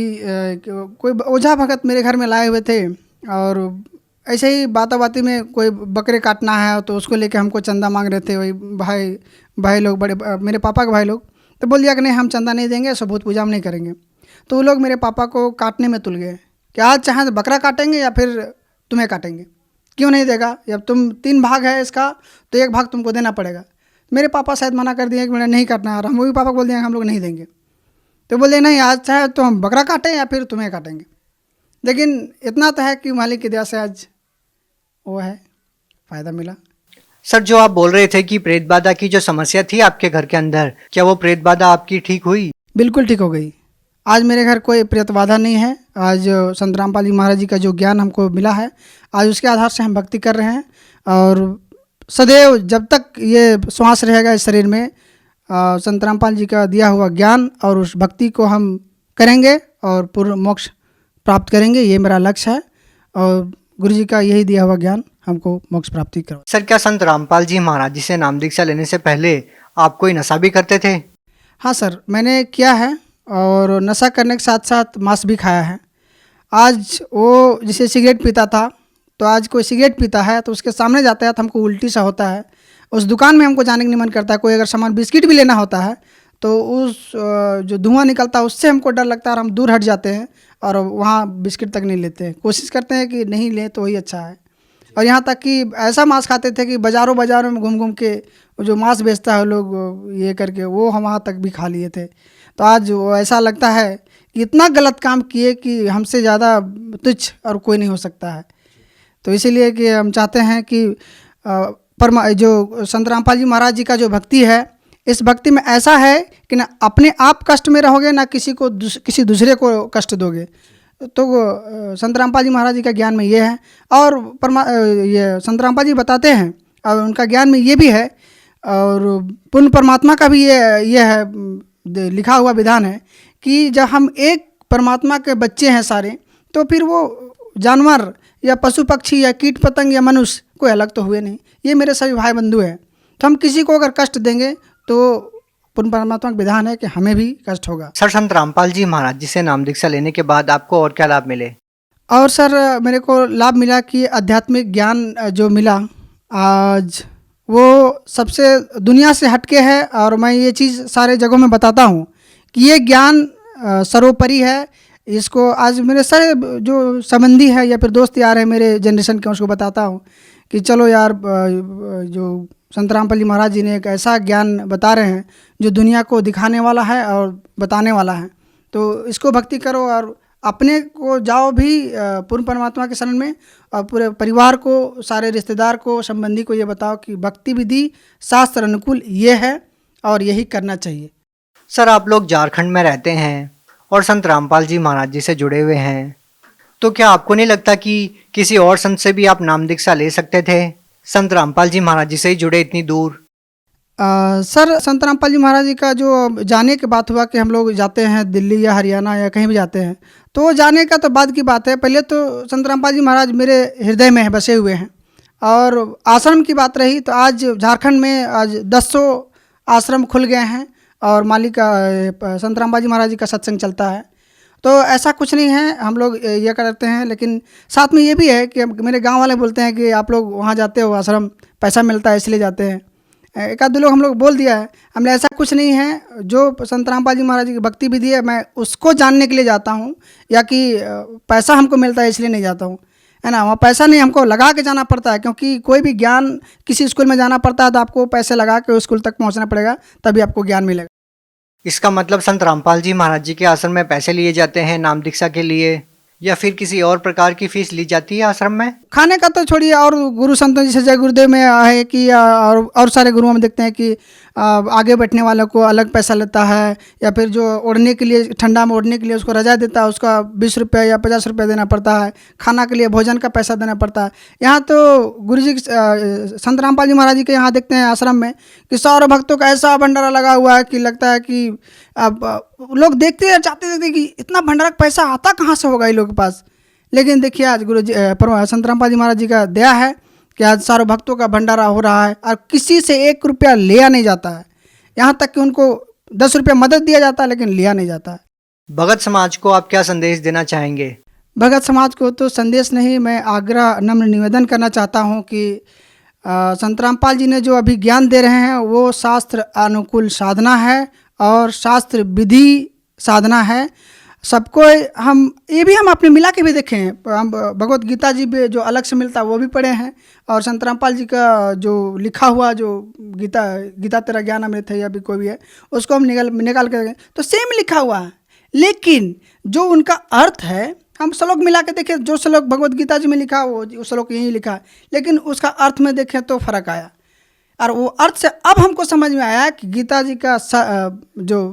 [SPEAKER 6] कोई ओझा भगत मेरे घर में लाए हुए थे और ऐसे ही बाता बाती में कोई बकरे काटना है तो उसको लेके हमको चंदा मांग रहे थे। वही भाई लोग, बड़े मेरे पापा के भाई लोग, तो बोल दिया कि नहीं हम चंदा नहीं देंगे, सबूत पूजा हम नहीं करेंगे। तो वो लोग मेरे पापा को काटने में तुल गए कि आज चाहे तो बकरा काटेंगे या फिर तुम्हें काटेंगे, क्यों नहीं देगा, जब तुम 3 भाग है इसका तो 1 भाग तुमको देना पड़ेगा। मेरे पापा शायद मना कर दिए कि मैंने नहीं काटना है और हम भी पापा को बोल दिए हम लोग नहीं देंगे। तो बोले नहीं आज चाहे तो हम बकरा काटें या फिर तुम्हें काटेंगे। लेकिन इतना तो है कि मालिक की दया से आज वो है, फ़ायदा मिला।
[SPEAKER 5] सर जो आप बोल रहे थे कि प्रेत बाधा की जो समस्या थी आपके घर के अंदर, क्या वो प्रेत बाधा आपकी ठीक हुई?
[SPEAKER 6] बिल्कुल ठीक हो गई। आज मेरे घर कोई प्रेत बाधा नहीं है। आज संत रामपाल जी महाराज जी का जो ज्ञान हमको मिला है, आज उसके आधार से हम भक्ति कर रहे हैं और सदैव जब तक ये श्वास रहेगा इस शरीर में संत रामपाल जी का दिया हुआ ज्ञान और उस भक्ति को हम करेंगे और पूर्ण मोक्ष प्राप्त करेंगे, ये मेरा लक्ष्य है और गुरु जी का यही दिया हुआ ज्ञान हमको मोक्ष प्राप्ति करवा।
[SPEAKER 5] सर क्या संत रामपाल जी महाराज जी से नाम दीक्षा लेने से पहले आप कोई नशा भी करते थे?
[SPEAKER 6] हाँ सर, मैंने किया है और नशा करने के साथ साथ मांस भी खाया है। आज वो जैसे सिगरेट पीता था तो आज कोई सिगरेट पीता है तो उसके सामने जाता है तो हमको उल्टी सा होता है। उस दुकान में हमको जाने का नहीं मन करता है। कोई अगर सामान बिस्किट भी लेना होता है तो उस जो धुआं निकलता है उससे हमको डर लगता है और हम दूर हट जाते हैं और वहाँ बिस्किट तक नहीं लेते हैं। कोशिश करते हैं कि नहीं लें तो वही अच्छा है। और यहाँ तक कि ऐसा मांस खाते थे कि बाज़ारों में घूम घूम के जो मांस बेचता है लोग ये करके वो हम वहाँ तक भी खा लिए थे। तो आज वो ऐसा लगता है कि इतना गलत काम किए कि हमसे ज़्यादा तुच्छ और कोई नहीं हो सकता है। तो इसीलिए कि हम चाहते हैं कि जो संत रामपाल जी महाराज जी का जो भक्ति है, इस भक्ति में ऐसा है कि ना अपने आप कष्ट में रहोगे ना किसी दूसरे को कष्ट दोगे। तो संत रामपाल जी महाराज जी का ज्ञान में ये है और ये संत रामपाल जी बताते हैं और उनका ज्ञान में ये भी है और पूर्ण परमात्मा का भी ये है लिखा हुआ विधान है कि जब हम एक परमात्मा के बच्चे हैं सारे, तो फिर वो जानवर या पशु पक्षी या कीट पतंग या मनुष्य कोई अलग तो हुए नहीं, ये मेरे सभी भाई बंधु हैं। तो हम किसी को अगर कष्ट देंगे तो पूर्ण परमात्मा का विधान है कि हमें भी कष्ट होगा।
[SPEAKER 5] सर संत रामपाल जी महाराज जी से नाम दीक्षा लेने के बाद आपको और क्या लाभ मिले?
[SPEAKER 6] और सर मेरे को लाभ मिला कि आध्यात्मिक ज्ञान जो मिला आज वो सबसे दुनिया से हटके है और मैं ये चीज़ सारे जगहों में बताता हूँ कि ये ज्ञान सर्वोपरि है। इसको आज मेरे सारे जो संबंधी है या फिर दोस्त यार है मेरे जनरेशन के, उसको बताता हूँ कि चलो यार, जो संत रामपाल जी महाराज जी ने एक ऐसा ज्ञान बता रहे हैं जो दुनिया को दिखाने वाला है और बताने वाला है, तो इसको भक्ति करो और अपने को जाओ भी पूर्ण परमात्मा के शरण में, और पूरे परिवार को, सारे रिश्तेदार को, संबंधी को ये बताओ कि भक्ति विधि शास्त्र अनुकूल ये है और यही करना चाहिए।
[SPEAKER 5] सर, आप लोग झारखंड में रहते हैं और संत रामपाल जी महाराज जी से जुड़े हुए हैं, तो क्या आपको नहीं लगता कि किसी और संत से भी आप नाम दीक्षा ले सकते थे, संत रामपाल जी महाराज जी से ही जुड़े इतनी दूर?
[SPEAKER 6] सर, संत रामपाल जी महाराज जी का जो जाने के बात हुआ कि हम लोग जाते हैं दिल्ली या हरियाणा या कहीं भी जाते हैं, तो जाने का तो बाद की बात है। पहले तो संत रामपाल जी महाराज मेरे हृदय में बसे हुए हैं। और आश्रम की बात रही तो आज झारखंड में आज 10 आश्रम खुल गए हैं और मालिक संत रामपाल जी महाराज जी का सत्संग चलता है। तो ऐसा कुछ नहीं है, हम लोग ये करते हैं। लेकिन साथ में ये भी है कि मेरे गांव वाले बोलते हैं कि आप लोग वहाँ जाते हो आश्रम, पैसा मिलता है इसलिए जाते हैं। एक आध दो लोग हम लोग बोल दिया है, हमने ऐसा कुछ नहीं है। जो संत रामपाल जी महाराज की भक्ति विधि है मैं उसको जानने के लिए जाता हूँ, या कि पैसा हमको मिलता है इसलिए नहीं जाता हूँ, है ना। वहाँ पैसा नहीं, हमको लगा के जाना पड़ता है, क्योंकि कोई भी ज्ञान किसी स्कूल में जाना पड़ता है तो आपको पैसे लगा के उस स्कूल तक पहुँचना पड़ेगा, तभी आपको ज्ञान मिलेगा।
[SPEAKER 5] इसका मतलब संत रामपाल जी महाराज जी के आश्रम में पैसे लिए जाते हैं नाम दीक्षा के लिए, या फिर किसी और प्रकार की फीस ली जाती है आश्रम में? खाने का तो छोड़िए, और गुरु संतों जैसे जय गुरुदेव में है कि और सारे गुरुओं में देखते हैं कि आगे बैठने वालों को अलग पैसा लेता है, या फिर जो ओढ़ने के लिए, ठंडा में ओढ़ने के लिए उसको रजा देता है, उसका 20 रुपये या 50 रुपये देना पड़ता है। खाना के लिए, भोजन का पैसा देना पड़ता है। यहाँ तो गुरु जी संत रामपाल जी महाराज जी के यहाँ देखते हैं आश्रम में कि सारे भक्तों का ऐसा भंडारा लगा हुआ है कि लगता है कि अब लोग देखते हैं, चाहते देखते कि इतना भंडारा का पैसा आता कहाँ से होगा इन लोगों के पास। लेकिन देखिए आज गुरु जी संत रामपाल जी महाराज जी का दया है कि आज सारे भक्तों का भंडारा हो रहा है और किसी से 1 रुपया लिया नहीं जाता है। यहाँ तक कि उनको 10 रुपया मदद दिया जाता है लेकिन लिया नहीं जाता है। भगत समाज को आप क्या संदेश देना चाहेंगे?
[SPEAKER 6] भगत समाज को तो संदेश नहीं, मैं आग्रह, नम्र निवेदन करना चाहता हूँ कि संत रामपाल जी ने जो अभी ज्ञान दे रहे हैं वो शास्त्र अनुकूल साधना है और शास्त्र विधि साधना है। सबको हम अपने मिला के भी देखें हैं। हम भगवत गीता जी भी जो अलग से मिलता है वो भी पढ़े हैं, और संत रामपाल जी का जो लिखा हुआ जो गीता तेरा ज्ञान अमृत है या भी कोई भी है, उसको हम निकाल के देखें तो सेम लिखा हुआ है। लेकिन जो उनका अर्थ है, हम श्लोक मिला के देखें, जो श्लोक भगवत गीता जी में लिखा वो श्लोक यही लिखा है, लेकिन उसका अर्थ में देखें तो फर्क आया। और वो अर्थ से अब हमको समझ में आया कि गीता जी का जो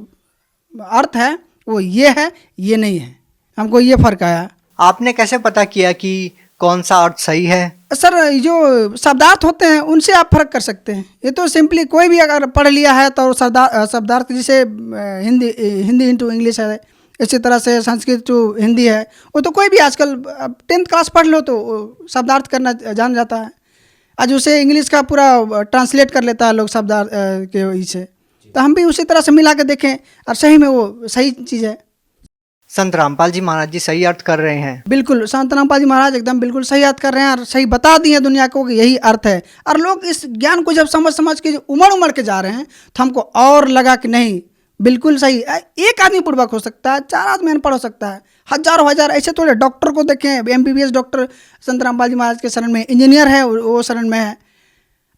[SPEAKER 6] अर्थ है वो ये है, ये नहीं है। हमको ये फर्क आया।
[SPEAKER 5] आपने कैसे पता किया कि कौन सा अर्थ सही है?
[SPEAKER 6] सर, जो शब्दार्थ होते हैं उनसे आप फर्क कर सकते हैं। ये तो सिंपली कोई भी अगर पढ़ लिया है तो शब्दार्थ, जैसे हिंदी इंटू इंग्लिश है, इसी तरह से संस्कृत टू हिंदी है, वो तो कोई भी आजकल 10th क्लास पढ़ लो तो शब्दार्थ करना जान जाता है। आज उसे इंग्लिश का पूरा ट्रांसलेट कर लेता है लोग शब्दार्थ के वही से। तो हम भी उसी तरह से मिला के देखें और सही में वो सही चीज़ है।
[SPEAKER 5] संत रामपाल जी महाराज जी सही अर्थ कर रहे हैं? बिल्कुल,
[SPEAKER 6] संत रामपाल जी महाराज एकदम बिल्कुल सही अर्थ कर रहे हैं और सही बता दिए दुनिया को कि यही अर्थ है। और लोग इस ज्ञान को जब समझ के उमड़ के जा रहे हैं तो हमको और लगा कि नहीं, बिल्कुल सही। एक आदमी पूर्वक हो सकता है, 4 आदमी अनपढ़ हो सकता है, हजारों हजार ऐसे थोड़े। डॉक्टर को देखें, MBBS डॉक्टर संत रामपाल जी महाराज के शरण में, इंजीनियर है वो शरण में है।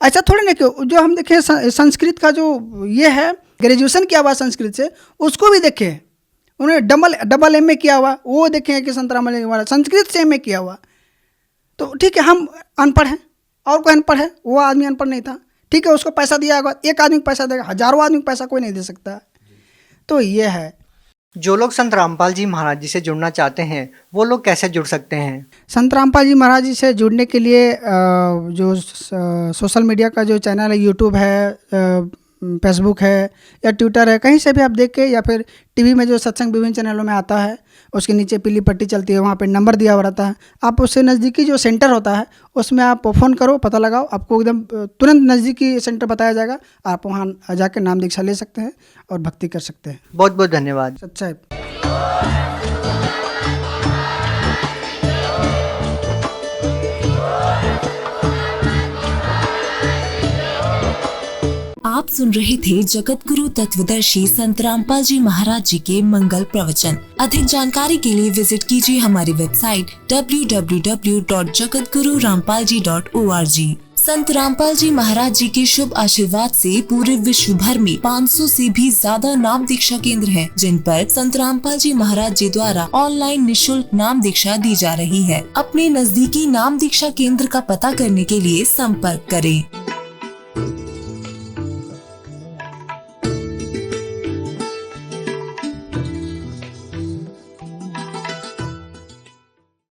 [SPEAKER 6] ऐसा थोड़ी ना कि जो हम देखें संस्कृत का जो ये है, ग्रेजुएशन किया हुआ संस्कृत से, उसको भी देखें, उन्होंने डबल MA किया हुआ, वो देखें कि संत रामपाल जी महाराज संस्कृत से MA किया हुआ। तो ठीक है, हम अनपढ़ हैं और कोई अनपढ़ है, वो आदमी अनपढ़ नहीं था, ठीक है, उसको पैसा दिया होगा, एक आदमी को पैसा देगा, हजारों आदमी को पैसा कोई नहीं दे सकता। तो ये है।
[SPEAKER 5] जो लोग संत रामपाल जी महाराज जी से जुड़ना चाहते हैं वो लोग कैसे जुड़ सकते हैं?
[SPEAKER 6] संत रामपाल जी महाराज जी से जुड़ने के लिए जो सोशल मीडिया का जो चैनल है, यूट्यूब है, फेसबुक है या ट्विटर है, कहीं से भी आप देख के, या फिर टीवी में जो सत्संग विभिन्न चैनलों में आता है उसके नीचे पीली पट्टी चलती है, वहाँ पे नंबर दिया हुआ रहता है। आप उससे नज़दीकी जो सेंटर होता है उसमें आप फ़ोन करो, पता लगाओ, आपको एकदम तुरंत नज़दीकी सेंटर बताया जाएगा। आप वहाँ जाकर नाम दीक्षा ले सकते हैं और भक्ति कर सकते हैं।
[SPEAKER 5] बहुत बहुत धन्यवाद।
[SPEAKER 6] अच्छा है।
[SPEAKER 7] आप सुन रहे थे जगत गुरु तत्वदर्शी संत रामपाल जी महाराज जी के मंगल प्रवचन। अधिक जानकारी के लिए विजिट कीजिए हमारी वेबसाइट www.jagatgururampalji.org। संत रामपाल जी महाराज जी के शुभ आशीर्वाद से पूरे विश्व भर में 500 से भी ज्यादा नाम दीक्षा केंद्र हैं, जिन पर संत रामपाल जी महाराज जी द्वारा ऑनलाइन निशुल्क नाम दीक्षा दी जा रही है। अपने नजदीकी नाम दीक्षा केंद्र का पता करने के लिए संपर्क करें।